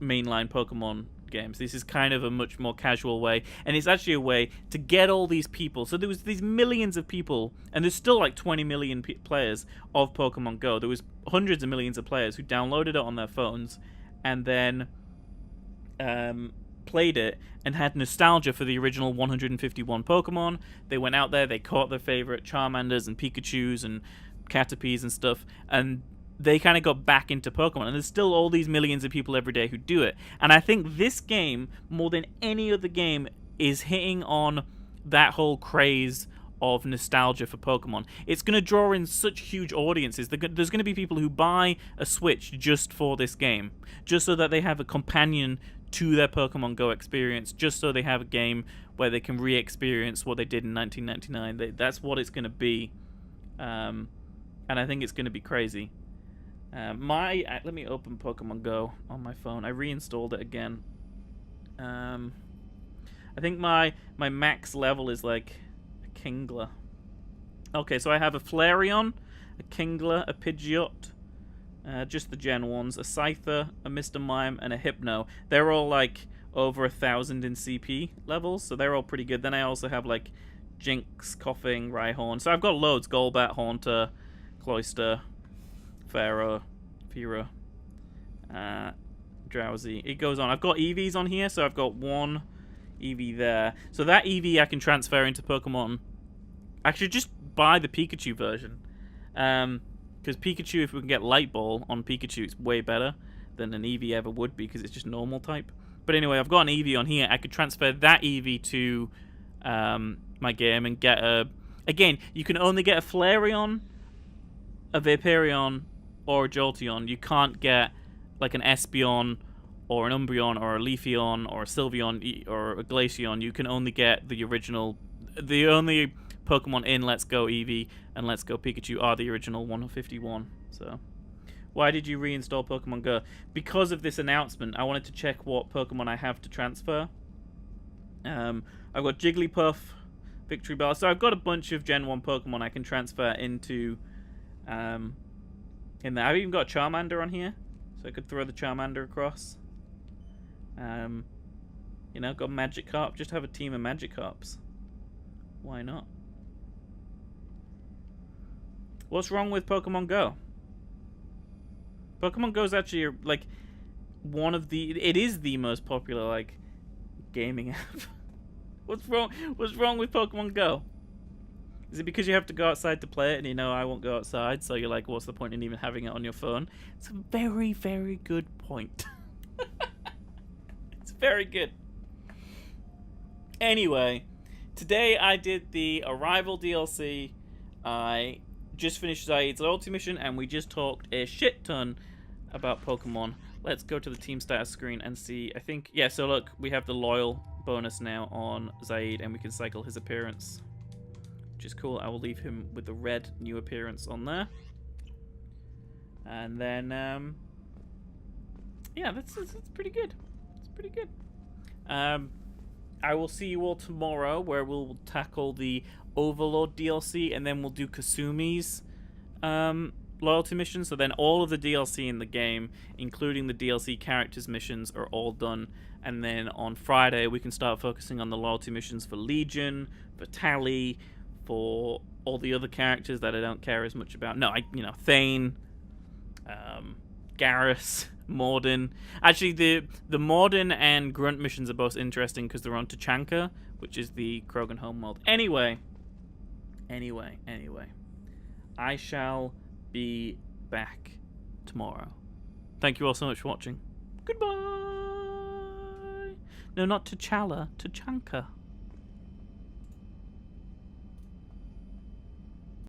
mainline Pokemon games. This is kind of a much more casual way, and it's actually a way to get all these people. So there was these millions of people, and there's still like 20 million players of Pokemon Go. There was hundreds of millions of players who downloaded it on their phones and then played it and had nostalgia for the original 151 Pokemon. They went out there, they caught their favorite Charmanders and Pikachus and Caterpies and stuff, and they kind of got back into Pokemon, and there's still all these millions of people every day who do it. And I think this game, more than any other game, is hitting on that whole craze of nostalgia for Pokemon. It's going to draw in such huge audiences. There's going to be people who buy a Switch just for this game, just so that they have a companion to their Pokemon Go experience, just so they have a game where they can re-experience what they did in 1999. That's what it's going to be. And I think it's going to be crazy. Let me open Pokemon Go on my phone. I reinstalled it again. I think my max level is like a Kingler. Okay, so I have a Flareon, a Kingler, a Pidgeot, just the Gen 1s, a Scyther, a Mr. Mime, and a Hypno. They're all like over 1,000 in CP levels, so they're all pretty good. Then I also have like Jinx, Coughing, Rhyhorn. So I've got loads. Golbat, Haunter, Cloyster, Pharaoh, Fira, Drowsy. It goes on. I've got EVs on here, so I've got one EV there. So that EV I can transfer into Pokemon. I should just buy the Pikachu version. Because Pikachu, if we can get Light Ball on Pikachu, it's way better than an EV ever would be, because it's just normal type. But anyway, I've got an EV on here. I could transfer that EV to my game and get a... Again, you can only get a Flareon, a Vaporeon, or a Jolteon. You can't get like an Espeon or an Umbreon or a Leafeon or a Sylveon or a Glaceon. You can only get the original. The only Pokemon in Let's Go Eevee and Let's Go Pikachu are the original 151. So, why did you reinstall Pokemon Go? Because of this announcement, I wanted to check what Pokemon I have to transfer. I've got Jigglypuff, Victory Bell. So I've got a bunch of Gen 1 Pokemon I can transfer into... in there. I've even got a Charmander on here, so I could throw the Charmander across. Got Magikarp. Just have a team of Magikarps. Why not? What's wrong with Pokemon Go? Pokemon Go is actually like one of the. It is the most popular like gaming app. What's wrong? What's wrong with Pokemon Go? Is it because you have to go outside to play it, and I won't go outside, so you're like, what's the point in even having it on your phone? It's a very, very good point. It's very good. Anyway, today I did the Arrival DLC. I just finished Zaid's loyalty mission, and we just talked a shit ton about Pokemon. Let's go to the team status screen and see. I think, yeah, so look, we have the loyal bonus now on Zaid, and we can cycle his appearance, which is cool. I will leave him with the red new appearance on there. And then, yeah, that's pretty good. It's pretty good. I will see you all tomorrow, where we'll tackle the Overlord DLC, and then we'll do Kasumi's loyalty mission. So then all of the DLC in the game, including the DLC characters missions, are all done. And then on Friday, we can start focusing on the loyalty missions for Legion, for Tally, for all the other characters that I don't care as much about. No, Thane, Garrus, Morden. Actually, the Morden and Grunt missions are both interesting because they're on Tachanka, which is the Krogan homeworld. Anyway. I shall be back tomorrow. Thank you all so much for watching. Goodbye. No, not T'Challa, Tachanka.